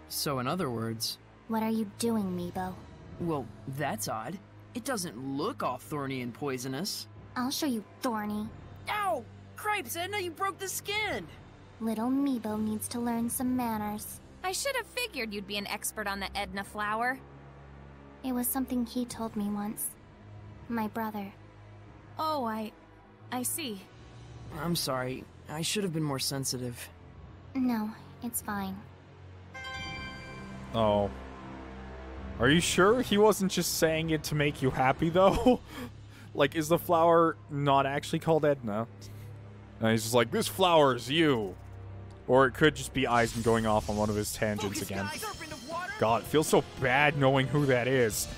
So in other words... What are you doing, Meebo? Well, that's odd. It doesn't look all thorny and poisonous. I'll show you thorny. Ow! Cripes, Edna, you broke the skin! Little Meebo needs to learn some manners. I should have figured you'd be an expert on the Edna flower. It was something he told me once. My brother. Oh, I see. I'm sorry. I should have been more sensitive. No, it's fine. Oh. Are you sure he wasn't just saying it to make you happy, though? Like, is the flower not actually called Edna? And he's just like, this flower is you. Or it could just be Eisen going off on one of his tangents again. God, it feels so bad knowing who that is.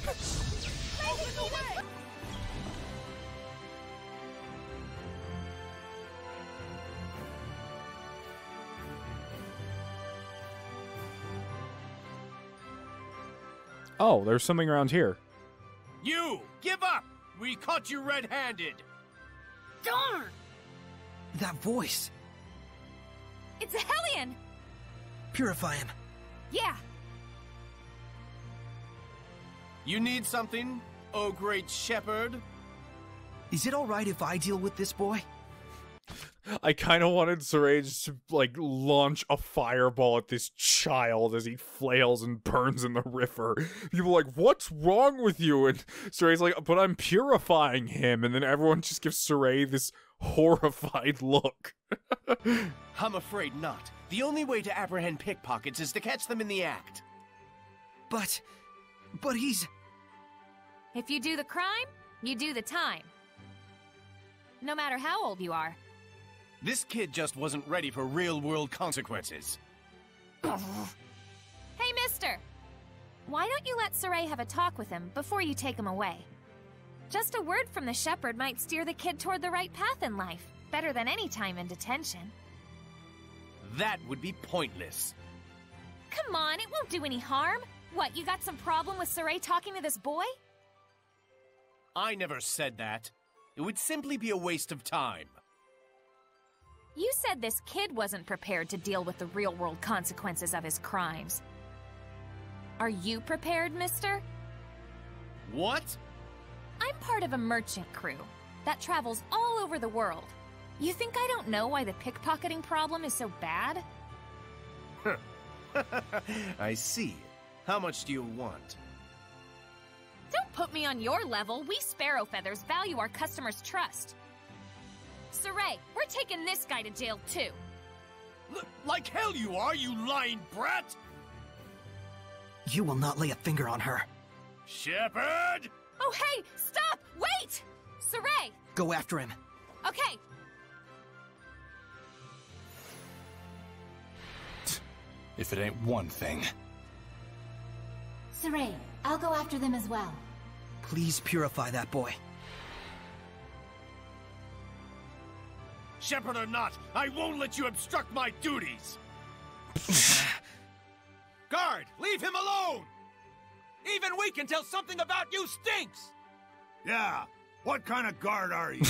Oh, there's something around here. You! Give up! We caught you red-handed! Darn! That voice. It's a Hellion! Purify him. Yeah. You need something, oh great shepherd? Is it alright if I deal with this boy? I kind of wanted Sarage to, like, launch a fireball at this child as he flails and burns in the river. People are like, what's wrong with you? And Sarage's like, but I'm purifying him. And then everyone just gives Saray this horrified look. I'm afraid not. The only way to apprehend pickpockets is to catch them in the act. But he's... If you do the crime, you do the time. No matter how old you are. This kid just wasn't ready for real-world consequences. Hey, mister! Why don't you let Saray have a talk with him before you take him away? Just a word from the shepherd might steer the kid toward the right path in life, better than any time in detention. That would be pointless. Come on, it won't do any harm. What, you got some problem with Saray talking to this boy? I never said that. It would simply be a waste of time. You said this kid wasn't prepared to deal with the real-world consequences of his crimes. Are you prepared, mister? What? I'm part of a merchant crew that travels all over the world. You think I don't know why the pickpocketing problem is so bad? I see. How much do you want? Don't put me on your level. We Sparrow Feathers value our customers' trust. Saray, we're taking this guy to jail, too. Like hell you are, you lying brat! You will not lay a finger on her. Shepherd! Oh, hey! Stop! Wait! Saray! Go after him. Okay. If it ain't one thing. Saray, I'll go after them as well. Please purify that boy. Shepherd or not, I won't let you obstruct my duties! Guard, leave him alone! Even we can tell something about you stinks! Yeah, what kind of guard are you?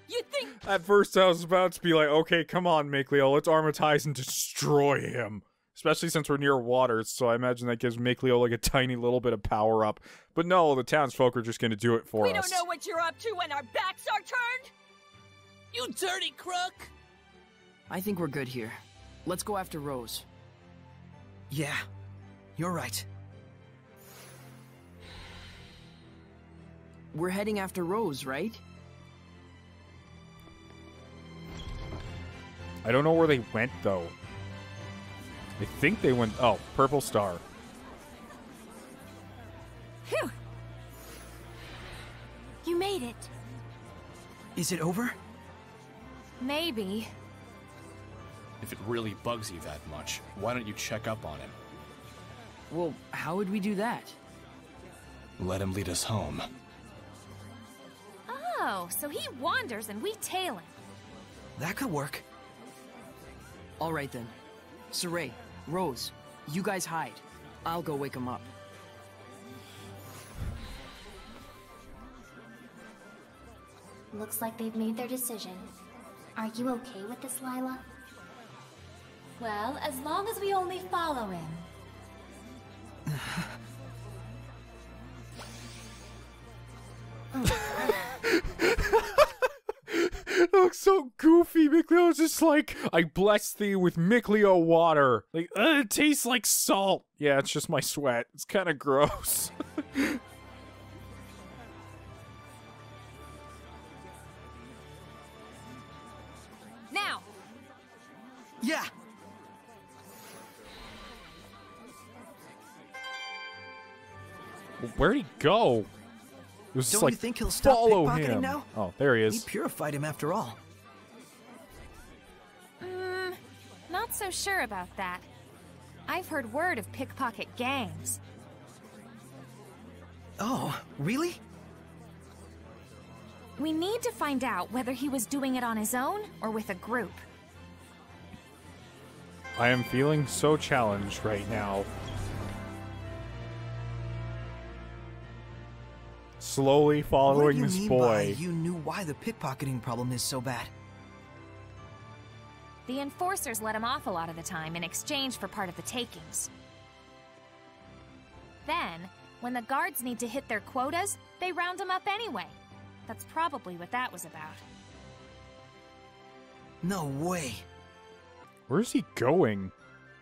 You think... At first I was about to be like, okay, come on, Makelio, let's armatize and destroy him. Especially since we're near water, so I imagine that gives Makelio like a tiny little bit of power up. But no, the townsfolk are just gonna do it for us. We don't know what you're up to when our backs are turned! You dirty crook! I think we're good here. Let's go after Rose. Yeah, you're right. We're heading after Rose, right? I don't know where they went, though. I think they went... Oh, Purple Star. Phew! You made it. Is it over? Maybe. If it really bugs you that much, why don't you check up on him? Well, how would we do that? Let him lead us home. Oh, so he wanders and we tail him. That could work. All right then. Saray, Rose, you guys hide. I'll go wake him up. Looks like they've made their decision. Are you okay with this, Lila? Well, as long as we only follow him. It looks so goofy. Micleo was just like, I bless thee with Micleo water. Like, it tastes like salt. Yeah, it's just my sweat. It's kind of gross. Now! Yeah! Where'd he go? It was Don't like, you think he'll stop follow pickpocketing him. now? Oh, there he We is. purified him after all. Not so sure about that. I've heard word of pickpocket gangs. Oh, really? We need to find out whether he was doing it on his own or with a group. I am feeling so challenged right now. Slowly following this boy. What do you mean by you knew why the pickpocketing problem is so bad? The enforcers let him off a lot of the time in exchange for part of the takings. Then, when the guards need to hit their quotas, they round him up anyway. That's probably what that was about. No way. Where's he going?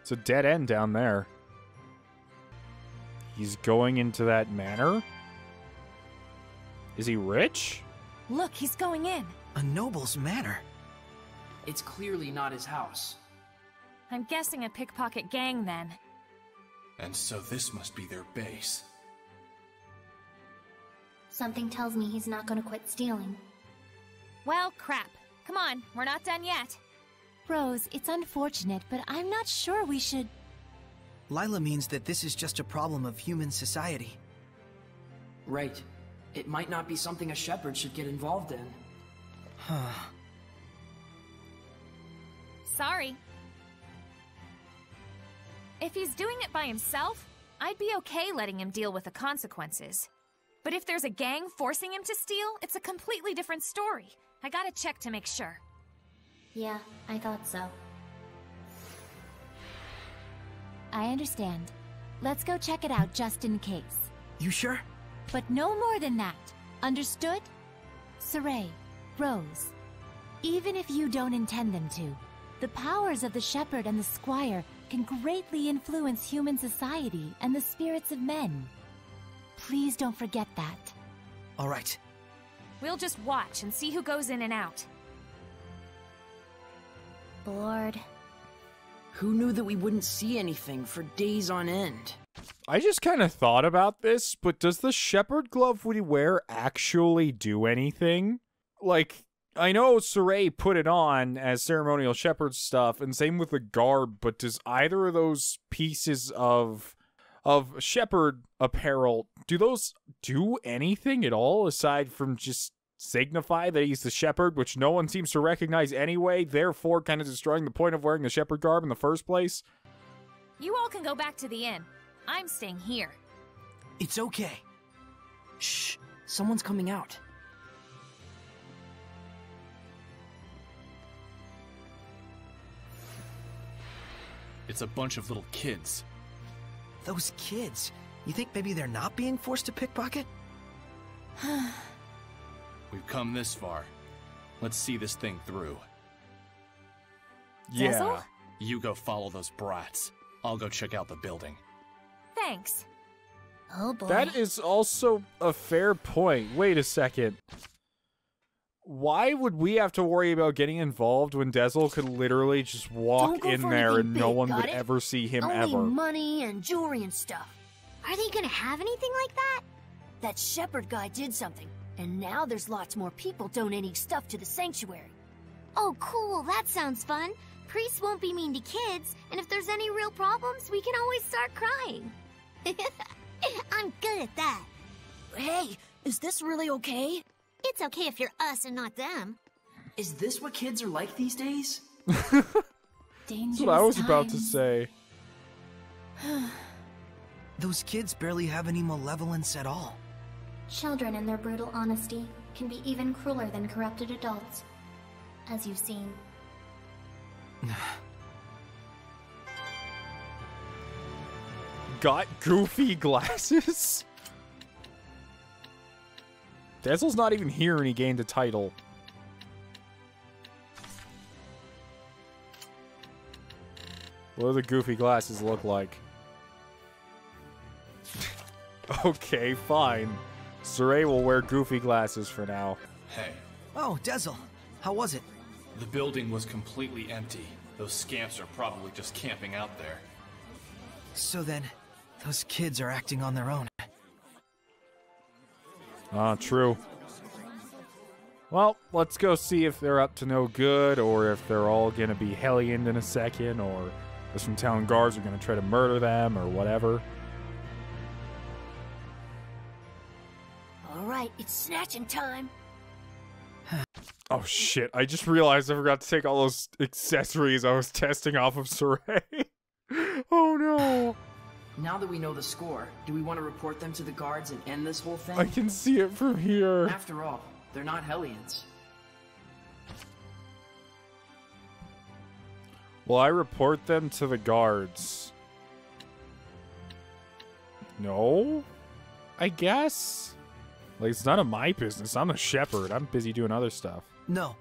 It's a dead end down there. He's going into that manor? Is he rich? Look, he's going in. A noble's manor. It's clearly not his house. I'm guessing a pickpocket gang then. And so this must be their base. Something tells me he's not gonna quit stealing. Well, crap. Come on, we're not done yet. Rose, it's unfortunate, but I'm not sure we should... Lila means that this is just a problem of human society. Right. It might not be something a shepherd should get involved in. Huh. Sorry. If he's doing it by himself, I'd be okay letting him deal with the consequences. But if there's a gang forcing him to steal, it's a completely different story. I gotta check to make sure. Yeah, I thought so. I understand. Let's go check it out just in case. You sure? But no more than that. Understood? Saray, Rose, even if you don't intend them to, the powers of the shepherd and the squire can greatly influence human society and the spirits of men. Please don't forget that. All right. We'll just watch and see who goes in and out. Bored. Who knew that we wouldn't see anything for days on end? I just kind of thought about this, but does the shepherd glove we wear actually do anything? Like, I know Saray put it on as ceremonial shepherd stuff, and same with the garb, but does either of those pieces of shepherd apparel, do those do anything at all aside from just signify that he's the shepherd, which no one seems to recognize anyway, therefore kind of destroying the point of wearing the shepherd garb in the first place? You all can go back to the inn. I'm staying here. It's okay. Shh, someone's coming out. It's a bunch of little kids. Those kids. You think maybe they're not being forced to pickpocket? We've come this far. Let's see this thing through. Yeah. Dazzle? You go follow those brats. I'll go check out the building. Thanks. Oh boy. That is also a fair point. Wait a second. Why would we have to worry about getting involved when Dazzle could literally just walk in there and no one would ever see him Only ever? money and jewelry and stuff. Are they gonna have anything like that? That shepherd guy did something, and now there's lots more people donating stuff to the sanctuary. Oh, cool. That sounds fun. Priests won't be mean to kids, and if there's any real problems, we can always start crying. I'm good at that. Hey, is this really okay? It's okay if you're us and not them. Is this what kids are like these days? That's what I was about to say. Those kids barely have any malevolence at all. Children in their brutal honesty can be even crueler than corrupted adults, as you've seen. Got goofy glasses? Dazzle's not even here and he gained a title. What do the goofy glasses look like? Okay, fine. Saray will wear goofy glasses for now. Hey. Oh, Dazzle. How was it? The building was completely empty. Those scamps are probably just camping out there. So then, those kids are acting on their own. Ah, true. Well, let's go see if they're up to no good, or if they're all gonna be Hellion in a second, or if some town guards are gonna try to murder them, or whatever. Alright, it's snatching time. Oh shit, I just realized I forgot to take all those accessories I was testing off of Saray. Oh no. Now that we know the score, do we want to report them to the guards and end this whole thing? I can see it from here. After all, they're not Hellions. Will I report them to the guards? No? I guess? Like, it's none of my business. I'm a shepherd. I'm busy doing other stuff. No.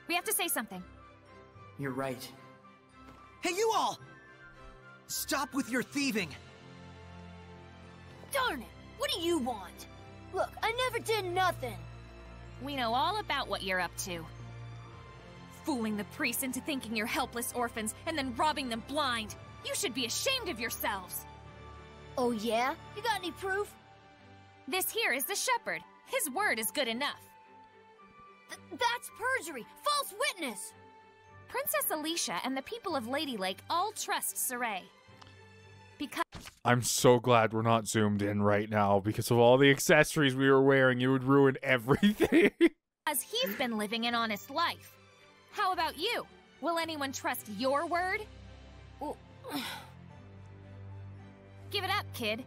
We have to say something. You're right. Hey, you all! Stop with your thieving! Darn it! What do you want? Look, I never did nothing. We know all about what you're up to. Fooling the priests into thinking you're helpless orphans and then robbing them blind. You should be ashamed of yourselves. Oh yeah? You got any proof? This here is the shepherd. His word is good enough. That's perjury! False witness! Princess Alicia and the people of Lady Lake all trust Saray. Because I'm so glad we're not zoomed in right now because of all the accessories we were wearing. It would ruin everything. as he's been living an honest life. How about you? Will anyone trust your word? Well, give it up, kid.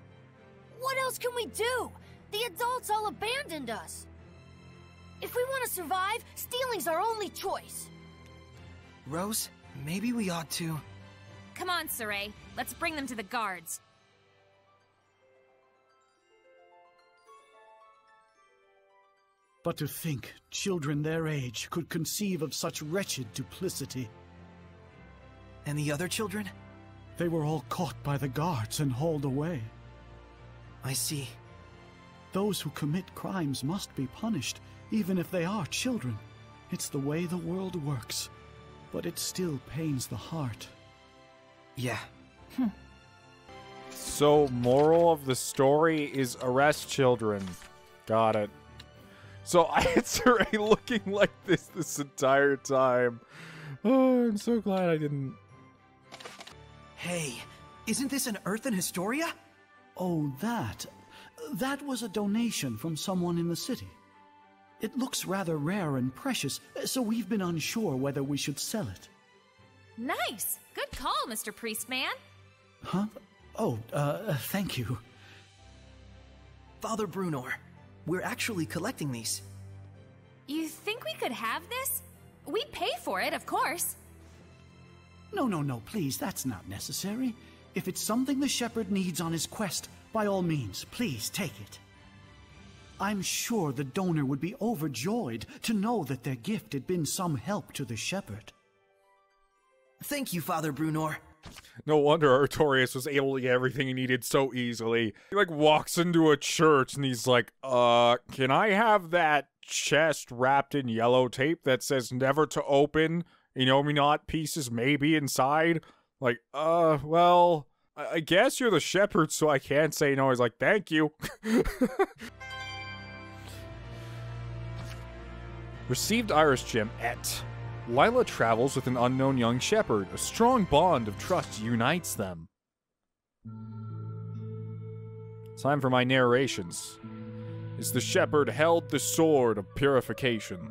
What else can we do? The adults all abandoned us. If we want to survive, stealing's our only choice. Rose, maybe we ought to... Come on, Saray. Let's bring them to the guards. But to think children their age could conceive of such wretched duplicity. And the other children? They were all caught by the guards and hauled away. I see. Those who commit crimes must be punished, even if they are children. It's the way the world works, but it still pains the heart. Yeah. So, moral of the story is arrest children. Got it. So, I had Saray looking like this entire time. Oh, I'm so glad I didn't... Hey, isn't this an earthen Historia? Oh, that was a donation from someone in the city. It looks rather rare and precious, so we've been unsure whether we should sell it. Nice! Good call, Mr. Priestman. Huh? Oh, thank you. Father Brunor, we're actually collecting these. You think we could have this? We pay for it, of course. No, please, that's not necessary. If it's something the shepherd needs on his quest, by all means, please take it. I'm sure the donor would be overjoyed to know that their gift had been some help to the shepherd. Thank you, Father Brunor. No wonder Artorias was able to get everything he needed so easily. He, like, walks into a church and he's like, can I have that chest wrapped in yellow tape that says never to open, you know me not, pieces maybe inside? Like, well, I guess you're the shepherd, so I can't say no. He's like, thank you. Received Iris Gem et. Lila travels with an unknown young shepherd. A strong bond of trust unites them. Time for my narrations. As the shepherd held the sword of purification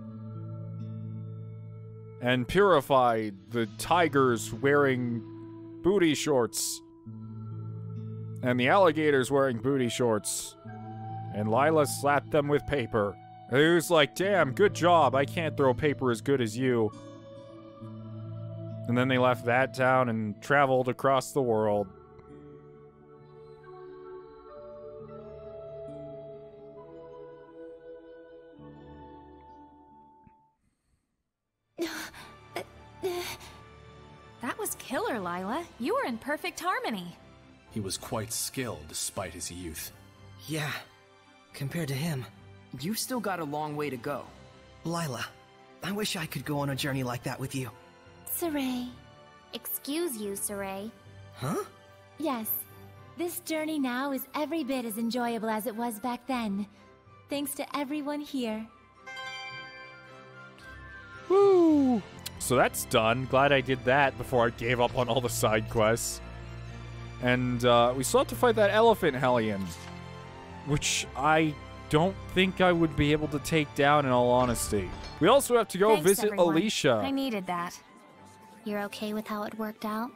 and purified the tigers wearing booty shorts and the alligators wearing booty shorts, and Lila slapped them with paper. And he was like, damn, good job. I can't throw paper as good as you. And then they left that town and traveled across the world. That was killer, Lila. You were in perfect harmony. He was quite skilled despite his youth. Yeah, compared to him. You've still got a long way to go. Lila, I wish I could go on a journey like that with you. Saray. Excuse you, Saray. Huh? Yes. This journey now is every bit as enjoyable as it was back then. Thanks to everyone here. Woo! So that's done. Glad I did that before I gave up on all the side quests. And we still have to fight that elephant Hellion, which I don't think I would be able to take down in all honesty. We also have to go visit everyone. Alicia. I needed that. You're okay with how it worked out?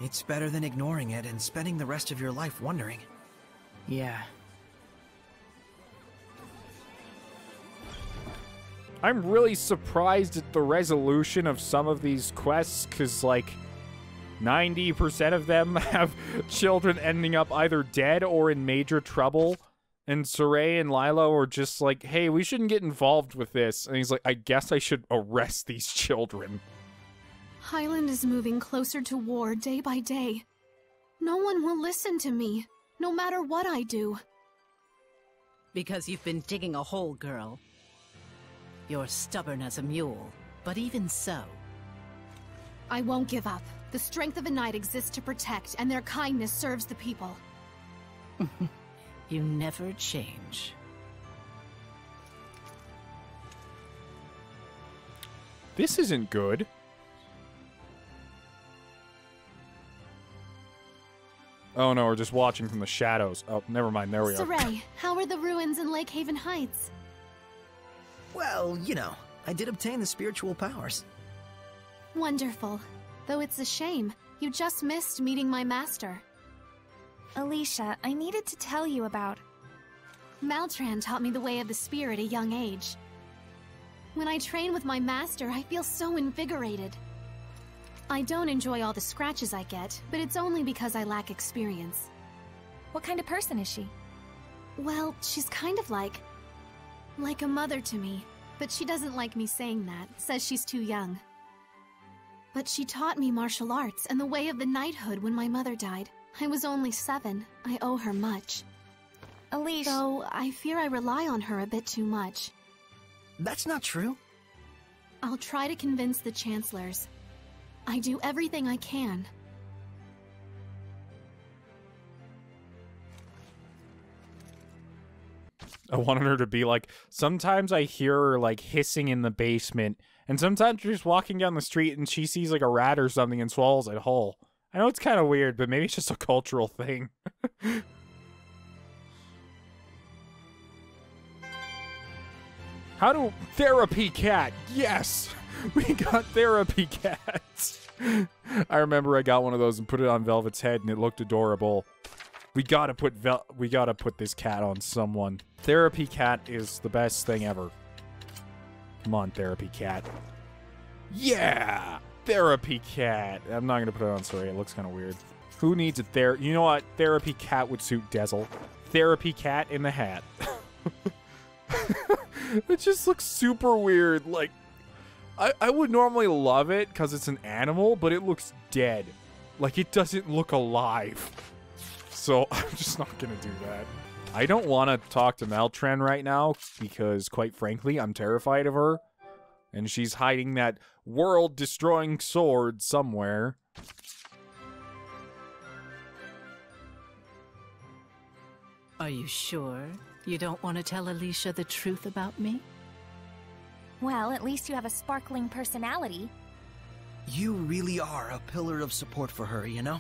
It's better than ignoring it and spending the rest of your life wondering. Yeah. I'm really surprised at the resolution of some of these quests, because, like, 90% of them have children ending up either dead or in major trouble. And Saray and Lila were just like, hey, we shouldn't get involved with this. And he's like, I guess I should arrest these children. Hyland is moving closer to war day by day. No one will listen to me, no matter what I do. Because you've been digging a hole, girl. You're stubborn as a mule, but even so. I won't give up. The strength of a knight exists to protect, and their kindness serves the people. You never change. This isn't good. Oh no, we're just watching from the shadows. Oh, never mind, there we are. Saray, how are the ruins in Lake Haven Heights? Well, you know, I did obtain the spiritual powers. Wonderful. Though it's a shame, you just missed meeting my master. Alicia, I needed to tell you about... Maltran taught me the way of the spear at a young age. When I train with my master, I feel so invigorated. I don't enjoy all the scratches I get, but it's only because I lack experience. What kind of person is she? Well, she's kind of like a mother to me, but she doesn't like me saying that, says she's too young. But she taught me martial arts and the way of the knighthood when my mother died. I was only 7. I owe her much. Alicia... Though I fear I rely on her a bit too much. That's not true. I'll try to convince the chancellors. I do everything I can. I wanted her to be like, sometimes I hear her like hissing in the basement, and sometimes she's just walking down the street and she sees like a rat or something and swallows it whole. I know it's kind of weird, but maybe it's just a cultural thing. How do... Therapy cat! Yes! We got therapy cats! I remember I got one of those and put it on Velvet's head and it looked adorable. We gotta put this cat on someone. Therapy cat is the best thing ever. Come on, therapy cat. Yeah! Therapy cat! I'm not gonna put it on Saray, it looks kind of weird. Who needs a You know what? Therapy cat would suit Dezel. Therapy cat in the hat. It just looks super weird. Like, I would normally love it because it's an animal, but it looks dead. Like, it doesn't look alive. So, I'm just not gonna do that. I don't want to talk to Maltran right now because, quite frankly, I'm terrified of her. And she's hiding that world-destroying sword somewhere. Are you sure you don't want to tell Alicia the truth about me? Well, at least you have a sparkling personality. You really are a pillar of support for her, you know?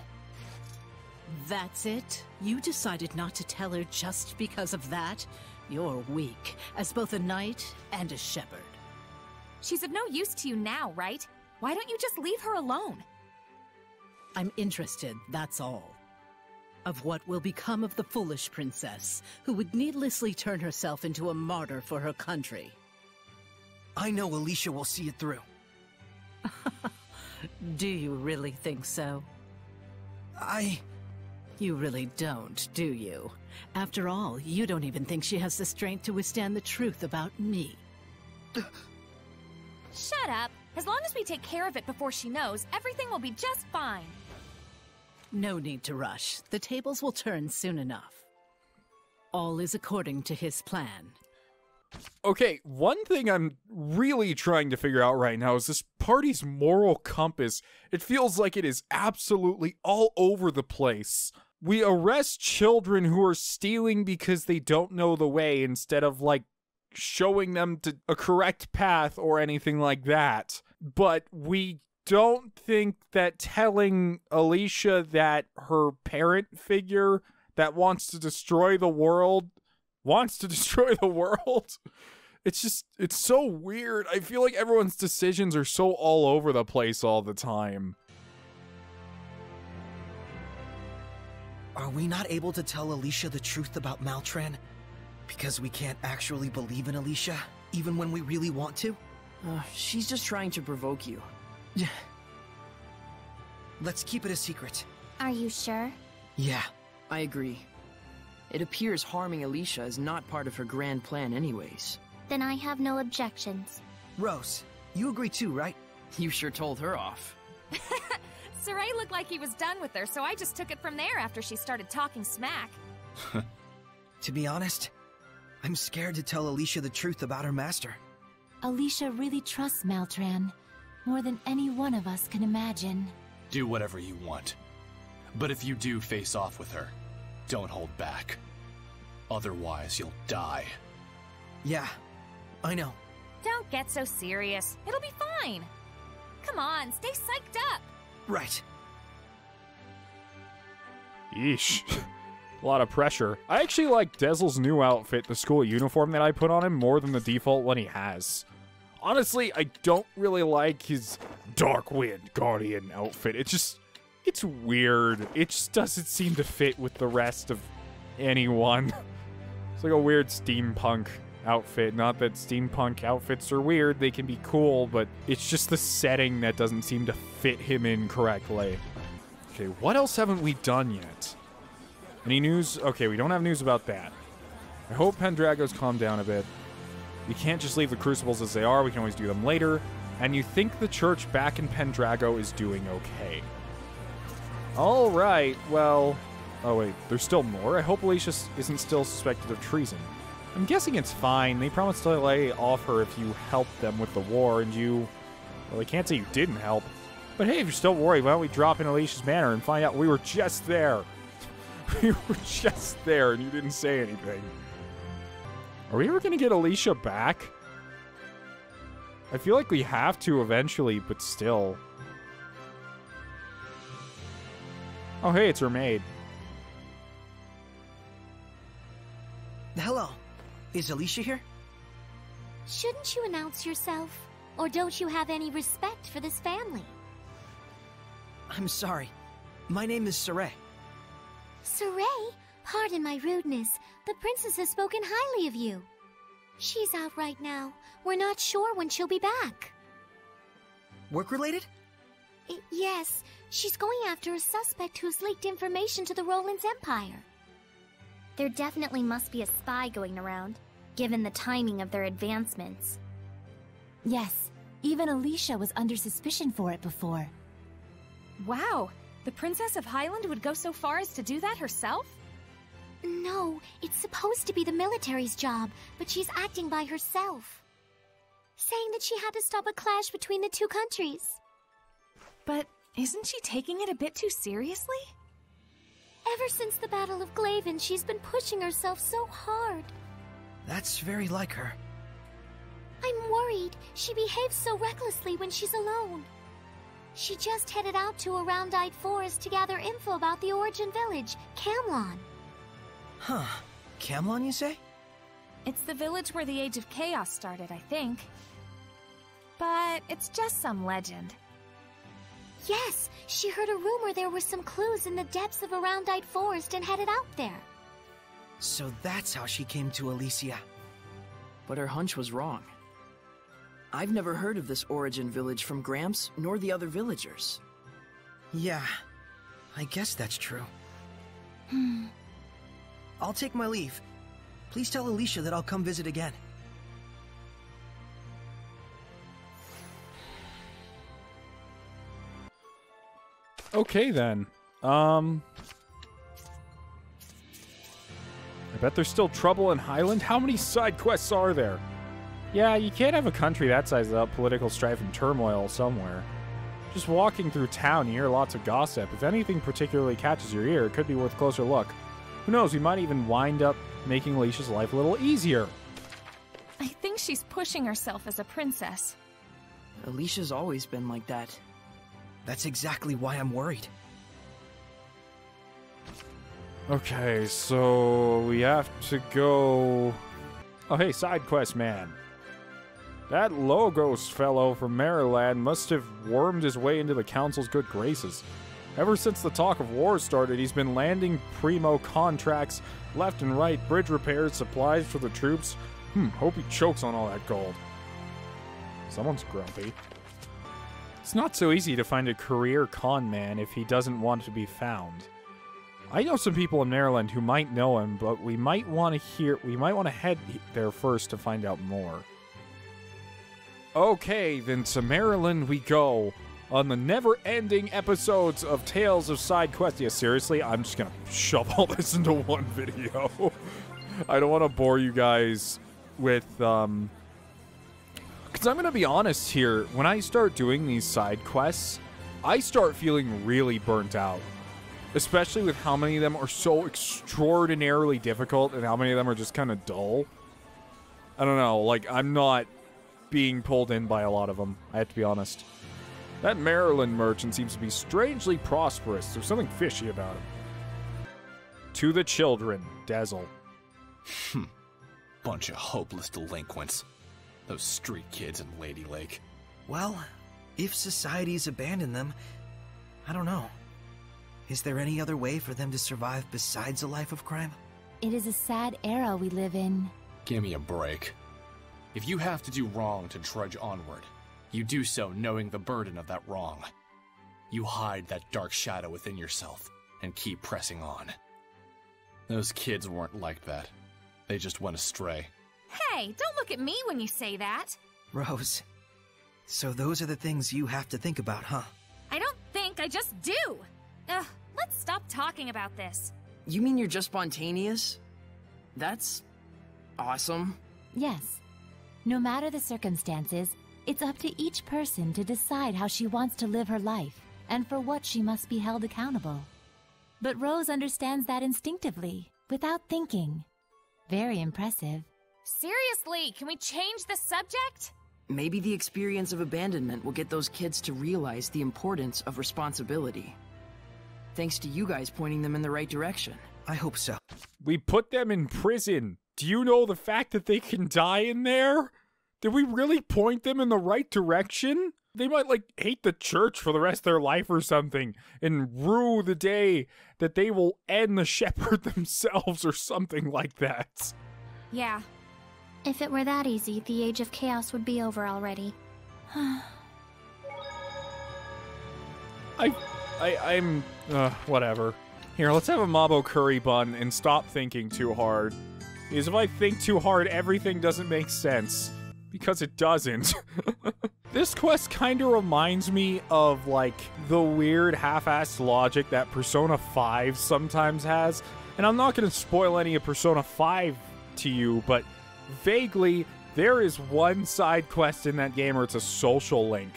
That's it? You decided not to tell her just because of that? You're weak, as both a knight and a shepherd. She's of no use to you now, right? Why don't you just leave her alone? I'm interested, that's all. Of what will become of the foolish princess, who would needlessly turn herself into a martyr for her country. I know Alicia will see it through. Do you really think so? You really don't, do you? After all, you don't even think she has the strength to withstand the truth about me. Shut up! As long as we take care of it before she knows, everything will be just fine. No need to rush. The tables will turn soon enough. All is according to his plan. Okay, one thing I'm really trying to figure out right now is this party's moral compass. It feels like it is absolutely all over the place. We arrest children who are stealing because they don't know the way instead of, like, showing them to a correct path or anything like that. But we don't think that telling Alicia that her parent figure that wants to destroy the world. It's just, it's so weird. I feel like everyone's decisions are so all over the place all the time. Are we not able to tell Alicia the truth about Maltran? Because we can't actually believe in Alicia, even when we really want to? She's just trying to provoke you. Let's keep it a secret. Are you sure? Yeah. I agree. It appears harming Alicia is not part of her grand plan anyways. Then I have no objections. Rose, you agree too, right? You sure told her off. Saray looked like he was done with her, so I just took it from there after she started talking smack. To be honest, I'm scared to tell Alicia the truth about her master. Alicia really trusts Maltran, more than any one of us can imagine. Do whatever you want. But if you do face off with her, don't hold back. Otherwise, you'll die. Yeah, I know. Don't get so serious. It'll be fine. Come on, stay psyched up. Right. Yeesh. A lot of pressure. I actually like Dezel's new outfit, the school uniform that I put on him, more than the default one he has. Honestly, I don't really like his Dark Wind Guardian outfit. It's weird. It just doesn't seem to fit with the rest of anyone. It's like a weird steampunk outfit. Not that steampunk outfits are weird, they can be cool, but it's just the setting that doesn't seem to fit him in correctly. Okay, what else haven't we done yet? Any news? Okay, we don't have news about that. I hope Pendrago's calmed down a bit. We can't just leave the crucibles as they are, we can always do them later. And you think the church back in Pendrago is doing okay. Alright, well... Oh wait, there's still more? I hope Alicia isn't still suspected of treason. I'm guessing it's fine. They promised to lay off her if you helped them with the war, and you... Well, they can't say you didn't help. But hey, if you're still worried, why don't we drop in Alicia's manor and find out we were just there? We were just there, and you didn't say anything. Are we ever going to get Alicia back? I feel like we have to eventually, but still. Oh, hey, it's her maid. Hello. Is Alicia here? Shouldn't you announce yourself? Or don't you have any respect for this family? I'm sorry. My name is Saray. Saray? Pardon my rudeness. The princess has spoken highly of you. She's out right now. We're not sure when she'll be back. Work-related? Yes. She's going after a suspect who's leaked information to the Rolance Empire. There definitely must be a spy going around, given the timing of their advancements. Yes, Even Alicia was under suspicion for it before. Wow, the Princess of Hyland would go so far as to do that herself? No, it's supposed to be the military's job, but she's acting by herself. Saying that she had to stop a clash between the two countries. But isn't she taking it a bit too seriously? Ever since the Battle of Glaven, she's been pushing herself so hard. That's very like her. I'm worried. She behaves so recklessly when she's alone. She just headed out to a round-eyed forest to gather info about the origin village, Camlon. Huh. Camlon, you say? It's the village where the Age of Chaos started, I think. But it's just some legend. Yes, she heard a rumor there were some clues in the depths of a round-eyed forest and headed out there. So that's how she came to Alicia. But her hunch was wrong. I've never heard of this origin village from Gramps, nor the other villagers. Yeah, I guess that's true. I'll take my leave. Please tell Alicia that I'll come visit again. Okay then. I bet there's still trouble in Hyland. How many side quests are there? Yeah, you can't have a country that size without political strife and turmoil somewhere. Just walking through town, you hear lots of gossip. If anything particularly catches your ear, it could be worth a closer look. Who knows, we might even wind up making Alicia's life a little easier. I think she's pushing herself as a princess. Alicia's always been like that. That's exactly why I'm worried. Okay, so we have to go... Oh, hey, side quest man. That Logos fellow from Maryland must have wormed his way into the Council's good graces. Ever since the talk of war started, he's been landing primo contracts left and right, bridge repairs, supplies for the troops. Hope he chokes on all that gold. Someone's grumpy. It's not so easy to find a career con man if he doesn't want to be found. I know some people in Maryland who might know him, but we might want to head there first to find out more. Okay, then to Maryland we go on the never-ending episodes of Tales of Sidequests. Yeah, seriously, I'm just gonna shove all this into one video. I don't want to bore you guys with, because I'm gonna be honest here, when I start doing these side quests, I start feeling really burnt out. Especially with how many of them are so extraordinarily difficult and how many of them are just kind of dull. I don't know, like, I'm not being pulled in by a lot of them, I have to be honest. That Maryland merchant seems to be strangely prosperous. There's something fishy about him. To the children, Dazzle. Bunch of hopeless delinquents. Those street kids in Lady Lake. Well, if society's abandoned them, I don't know. Is there any other way for them to survive besides a life of crime? It is a sad era we live in. Give me a break. If you have to do wrong to trudge onward, you do so knowing the burden of that wrong. You hide that dark shadow within yourself and keep pressing on. Those kids weren't like that. They just went astray. Hey, don't look at me when you say that. Rose, so those are the things you have to think about, huh? I don't think, I just do. Ugh, let's stop talking about this. You mean you're just spontaneous? That's awesome. Yes. No matter the circumstances, it's up to each person to decide how she wants to live her life and for what she must be held accountable. But Rose understands that instinctively, without thinking. Very impressive. Seriously, can we change the subject? Maybe the experience of abandonment will get those kids to realize the importance of responsibility. Thanks to you guys pointing them in the right direction. I hope so. We put them in prison. Do you know the fact that they can die in there? Did we really point them in the right direction? They might, like, hate the church for the rest of their life or something and rue the day that they will end the shepherd themselves or something like that. Yeah. If it were that easy, the Age of Chaos would be over already. I'm whatever. Here, let's have a Mabo curry bun and stop thinking too hard. Because if I think too hard, everything doesn't make sense. Because it doesn't. This quest kind of reminds me of, like, the weird half-assed logic that Persona 5 sometimes has. And I'm not going to spoil any of Persona 5 to you, but vaguely, there is one side quest in that game where it's a social link.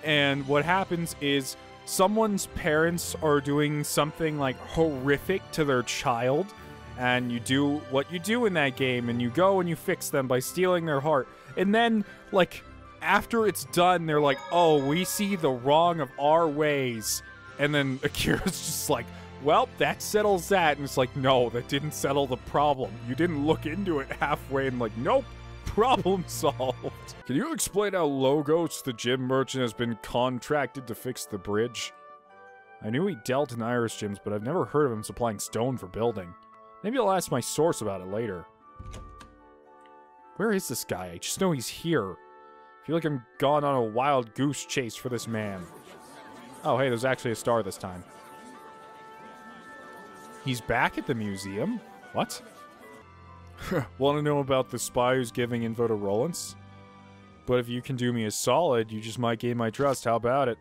And what happens is someone's parents are doing something, like, horrific to their child. And you do what you do in that game, and you go and you fix them by stealing their heart. And then, like, after it's done, they're like, oh, we see the wrong of our ways. And then Akira's just like, well, that settles that. And it's like, no, that didn't settle the problem. You didn't look into it halfway and like, nope, problem solved. Can you explain how Logos, the gym merchant, has been contracted to fix the bridge? I knew he dealt in Iris gyms, but I've never heard of him supplying stone for building. Maybe I'll ask my source about it later. Where is this guy? I just know he's here. I feel like I'm gone on a wild goose chase for this man. Oh, hey, there's actually a star this time. He's back at the museum? What? Want to know about the spy who's giving info to Rolance? But if you can do me a solid, you just might gain my trust. How about it?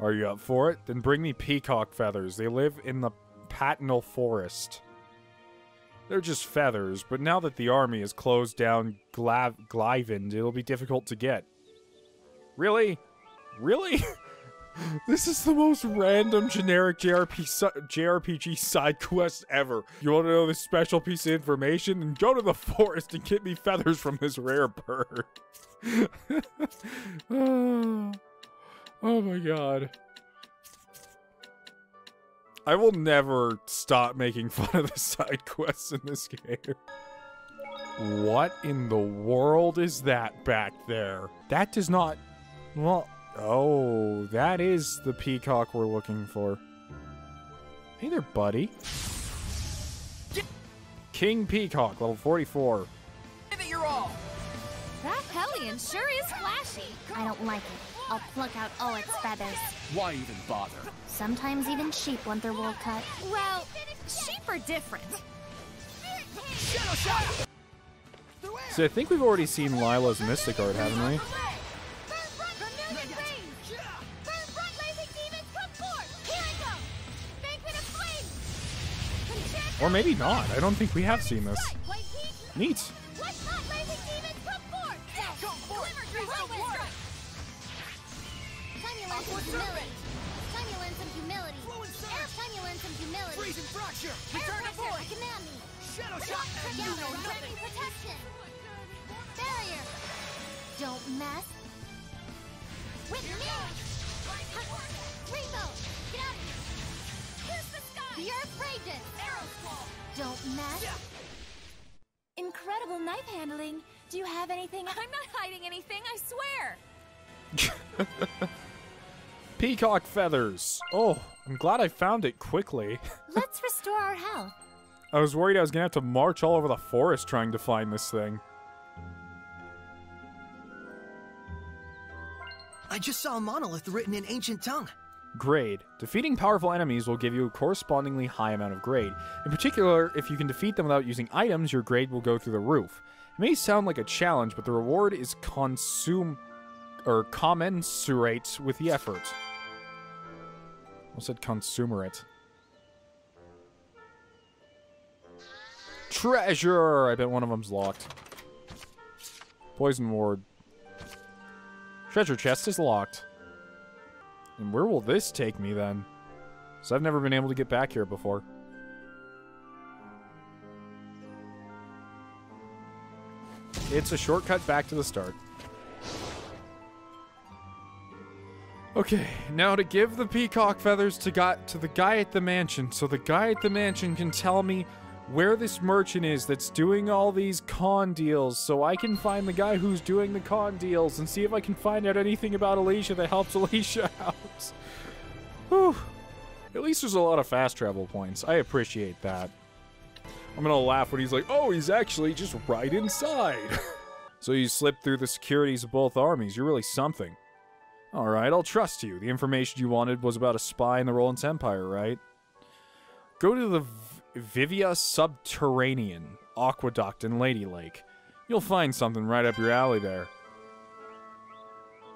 Are you up for it? Then bring me peacock feathers. They live in the Patinal Forest. They're just feathers, but now that the army has closed down Glyvin, it'll be difficult to get. Really? Really? This is the most random generic JRPG side quest ever. You want to know this special piece of information? Then go to the forest and get me feathers from this rare bird. Oh my god. I will never stop making fun of the side quests in this game. What in the world is that back there? That does not... Well... Oh, that is the peacock we're looking for. Hey there, buddy. King Peacock, level 44. Give it your all. That Hellion sure is flashy. I don't like it. I'll pluck out all its feathers. Why even bother? Sometimes even sheep want their wool cut. Well, sheep are different. So I think we've already seen Lila's Mystic Art, haven't we? Or maybe not. I don't think we have seen this. Neat. Don't mess with me! Rainbow! Get out of here! Here's the sky! The Earth Raiden! Don't mess. Incredible knife handling. Do you have anything? I'm not hiding anything, I swear. Peacock feathers. Oh, I'm glad I found it quickly. Let's restore our health. I was worried I was gonna have to march all over the forest trying to find this thing. I just saw a monolith written in ancient tongue. Grade. Defeating powerful enemies will give you a correspondingly high amount of grade. In particular, if you can defeat them without using items, your grade will go through the roof. It may sound like a challenge, but the reward is commensurate with the effort. I said consumerate. Treasure! I bet one of them's locked. Poison ward. Treasure chest is locked. And where will this take me, then? Because I've never been able to get back here before. It's a shortcut back to the start. Okay, now to give the peacock feathers to the guy at the mansion, so the guy at the mansion can tell me where this merchant is that's doing all these con deals, so I can find the guy who's doing the con deals and see if I can find out anything about Alicia that helps Alicia out. Whew. At least there's a lot of fast travel points. I appreciate that. I'm gonna laugh when he's like, oh, he's actually just right inside. So you slipped through the securities of both armies. You're really something. Alright, I'll trust you. The information you wanted was about a spy in the Rolance Empire, right? Go to the Vivia Subterranean Aqueduct in Lady Lake. You'll find something right up your alley there.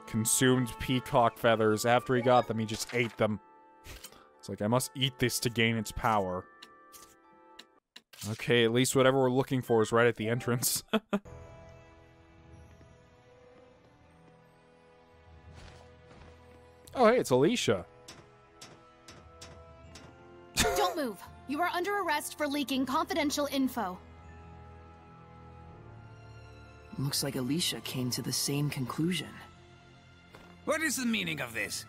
Consumed peacock feathers. After he got them, he just ate them. It's like, I must eat this to gain its power. Okay, at least whatever we're looking for is right at the entrance. Oh, hey, it's Alicia. Don't move. You are under arrest for leaking confidential info. Looks like Alicia came to the same conclusion. What is the meaning of this?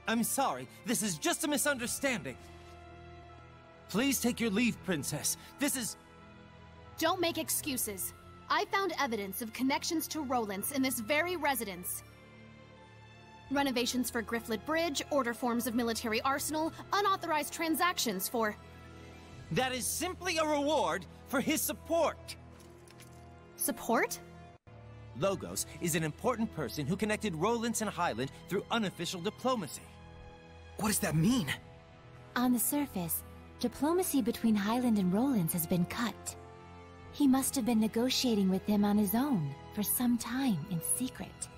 I'm sorry, this is just a misunderstanding. Please take your leave, Princess. This is... Don't make excuses. I found evidence of connections to Rolance in this very residence. Renovations for Grifflet Bridge, order forms of military arsenal, unauthorized transactions for... That is simply a reward for his support. Support? Logos is an important person who connected Rolance and Hyland through unofficial diplomacy. What does that mean? On the surface, diplomacy between Hyland and Rolance has been cut. He must have been negotiating with them on his own for some time in secret.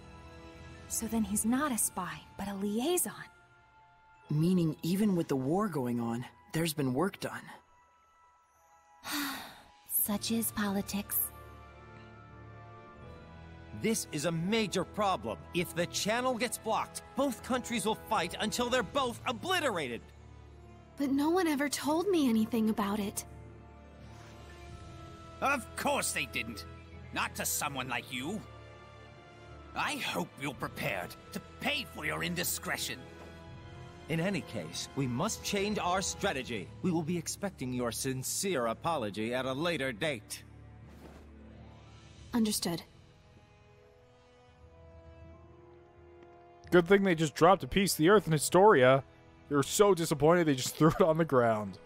So then he's not a spy, but a liaison. Meaning even with the war going on, there's been work done. Such is politics. This is a major problem. If the channel gets blocked, both countries will fight until they're both obliterated. But no one ever told me anything about it. Of course they didn't. Not to someone like you. I hope you're prepared to pay for your indiscretion. In any case, we must change our strategy. We will be expecting your sincere apology at a later date. Understood. Good thing they just dropped a piece of the earth in Historia. They were so disappointed they just threw it on the ground.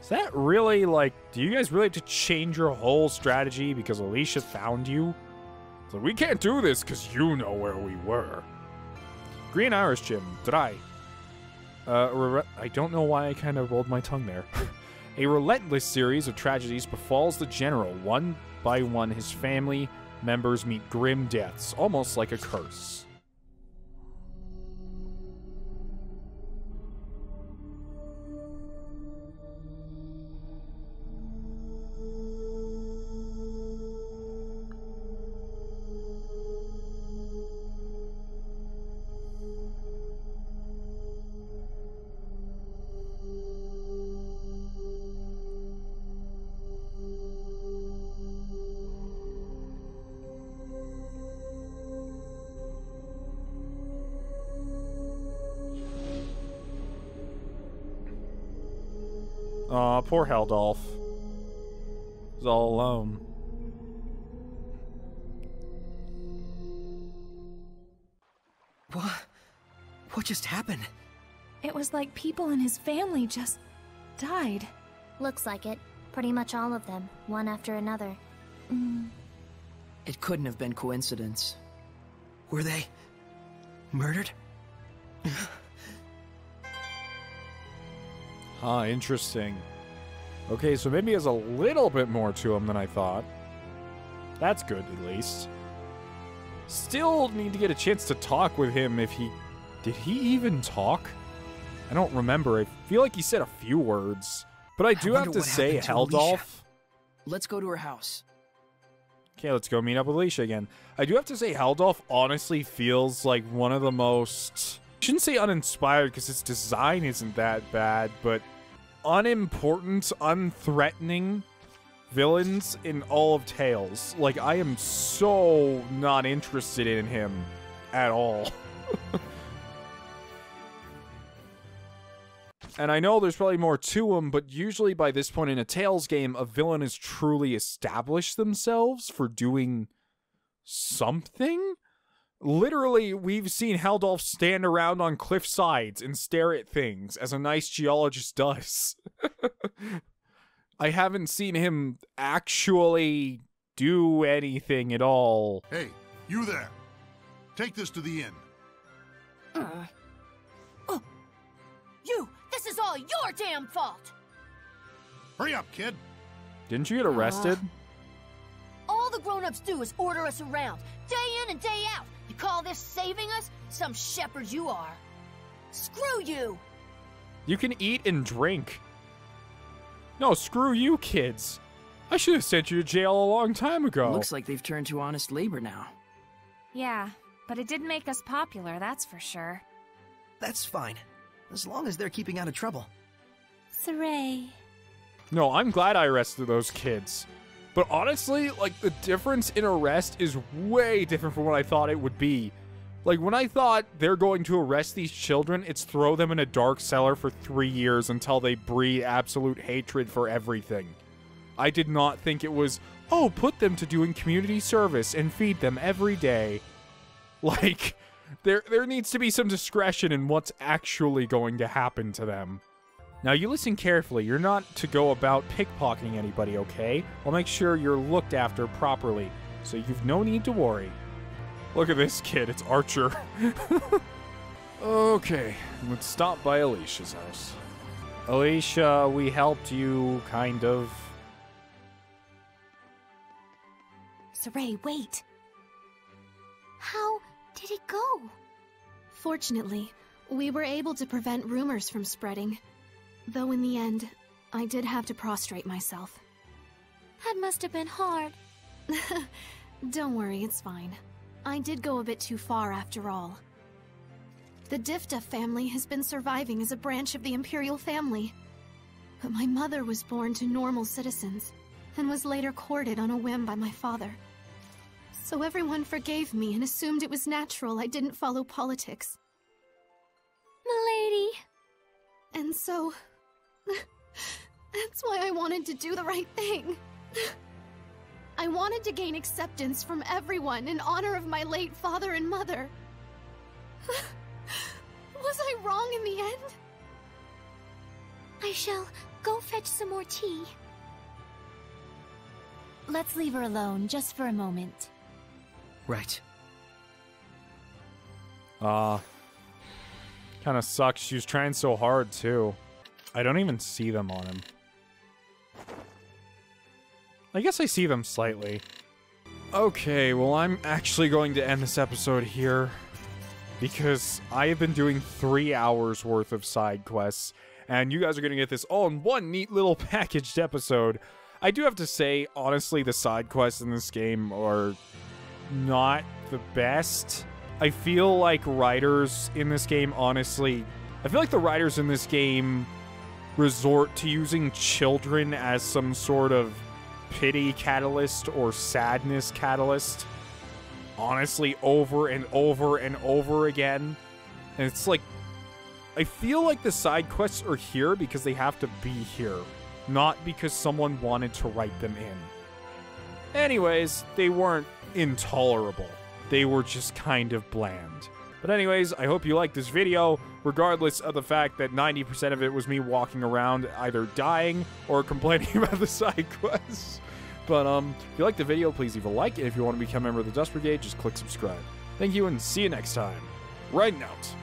Is that really, like, do you guys really have to change your whole strategy because Alicia found you? It's like, we can't do this because you know where we were. Green Irish Gym, Dry. I don't know why I kind of rolled my tongue there. A relentless series of tragedies befalls the general. One by one, his family members meet grim deaths, almost like a curse. Aw, poor Heldolf. He's all alone. What just happened? It was like people in his family just died. Looks like it. Pretty much all of them, one after another. It couldn't have been coincidence. Were they murdered? Huh, interesting. Okay, so maybe he has a little bit more to him than I thought. That's good, at least. Still need to get a chance to talk with him if he... Did he even talk? I don't remember. I feel like he said a few words. But I do have to say, Heldolf... Let's go to her house. Okay, let's go meet up with Alicia again. I do have to say, Heldolf honestly feels like one of the most... I shouldn't say uninspired, because his design isn't that bad, but unimportant, unthreatening villains in all of Tales. Like, I am so not interested in him at all. And I know there's probably more to him, but usually by this point in a Tales game, a villain has truly established themselves for doing something? Literally, we've seen Heldolf stand around on cliff sides and stare at things, as a nice geologist does. I haven't seen him actually do anything at all. Hey, you there. Take this to the inn. You! This is all your damn fault! Hurry up, kid. Didn't you get arrested? grown-ups do is order us around, day in and day out. You call this saving us? Some shepherd you are. Screw you! You can eat and drink. No, screw you, kids. I should have sent you to jail a long time ago. Looks like they've turned to honest labor now. Yeah, but it did make us popular, that's for sure. That's fine, as long as they're keeping out of trouble. Saray. No, I'm glad I arrested those kids. But honestly, like, the difference in arrest is way different from what I thought it would be. Like, when I thought they're going to arrest these children, it's throw them in a dark cellar for 3 years until they breed absolute hatred for everything. I did not think it was, oh, put them to doing community service and feed them every day. Like, there needs to be some discretion in what's actually going to happen to them. Now, you listen carefully. You're not to go about pickpocketing anybody, okay? I'll make sure you're looked after properly, so you've no need to worry. Look at this kid. It's Archer. Okay, let's stop by Alicia's house. Alicia, we helped you, kind of. Saray, wait. How did it go? Fortunately, we were able to prevent rumors from spreading. Though in the end, I did have to prostrate myself. That must have been hard. Don't worry, it's fine. I did go a bit too far after all. The Difta family has been surviving as a branch of the Imperial family. But my mother was born to normal citizens, and was later courted on a whim by my father. So everyone forgave me and assumed it was natural I didn't follow politics. Milady. And so... that's why I wanted to do the right thing. I wanted to gain acceptance from everyone in honor of my late father and mother. Was I wrong in the end? I shall go fetch some more tea. Let's leave her alone, just for a moment. Right. Kinda sucks. She was trying so hard, too. I don't even see them on him. I guess I see them slightly. Okay, well, I'm actually going to end this episode here, because I have been doing 3 hours worth of side quests, and you guys are going to get this all in one neat little packaged episode. I do have to say, honestly, the side quests in this game are not the best. I feel like writers in this game, honestly, I feel like the writers in this game resort to using children as some sort of pity catalyst or sadness catalyst, honestly, over and over and over again. And it's like, I feel like the side quests are here because they have to be here, not because someone wanted to write them in. Anyways, they weren't intolerable. They were just kind of bland. But anyways, I hope you liked this video, regardless of the fact that 90% of it was me walking around either dying or complaining about the side quests. But if you liked the video, please leave a like, and if you want to become a member of the Dust Brigade, just click subscribe. Thank you, and see you next time. Raiden out.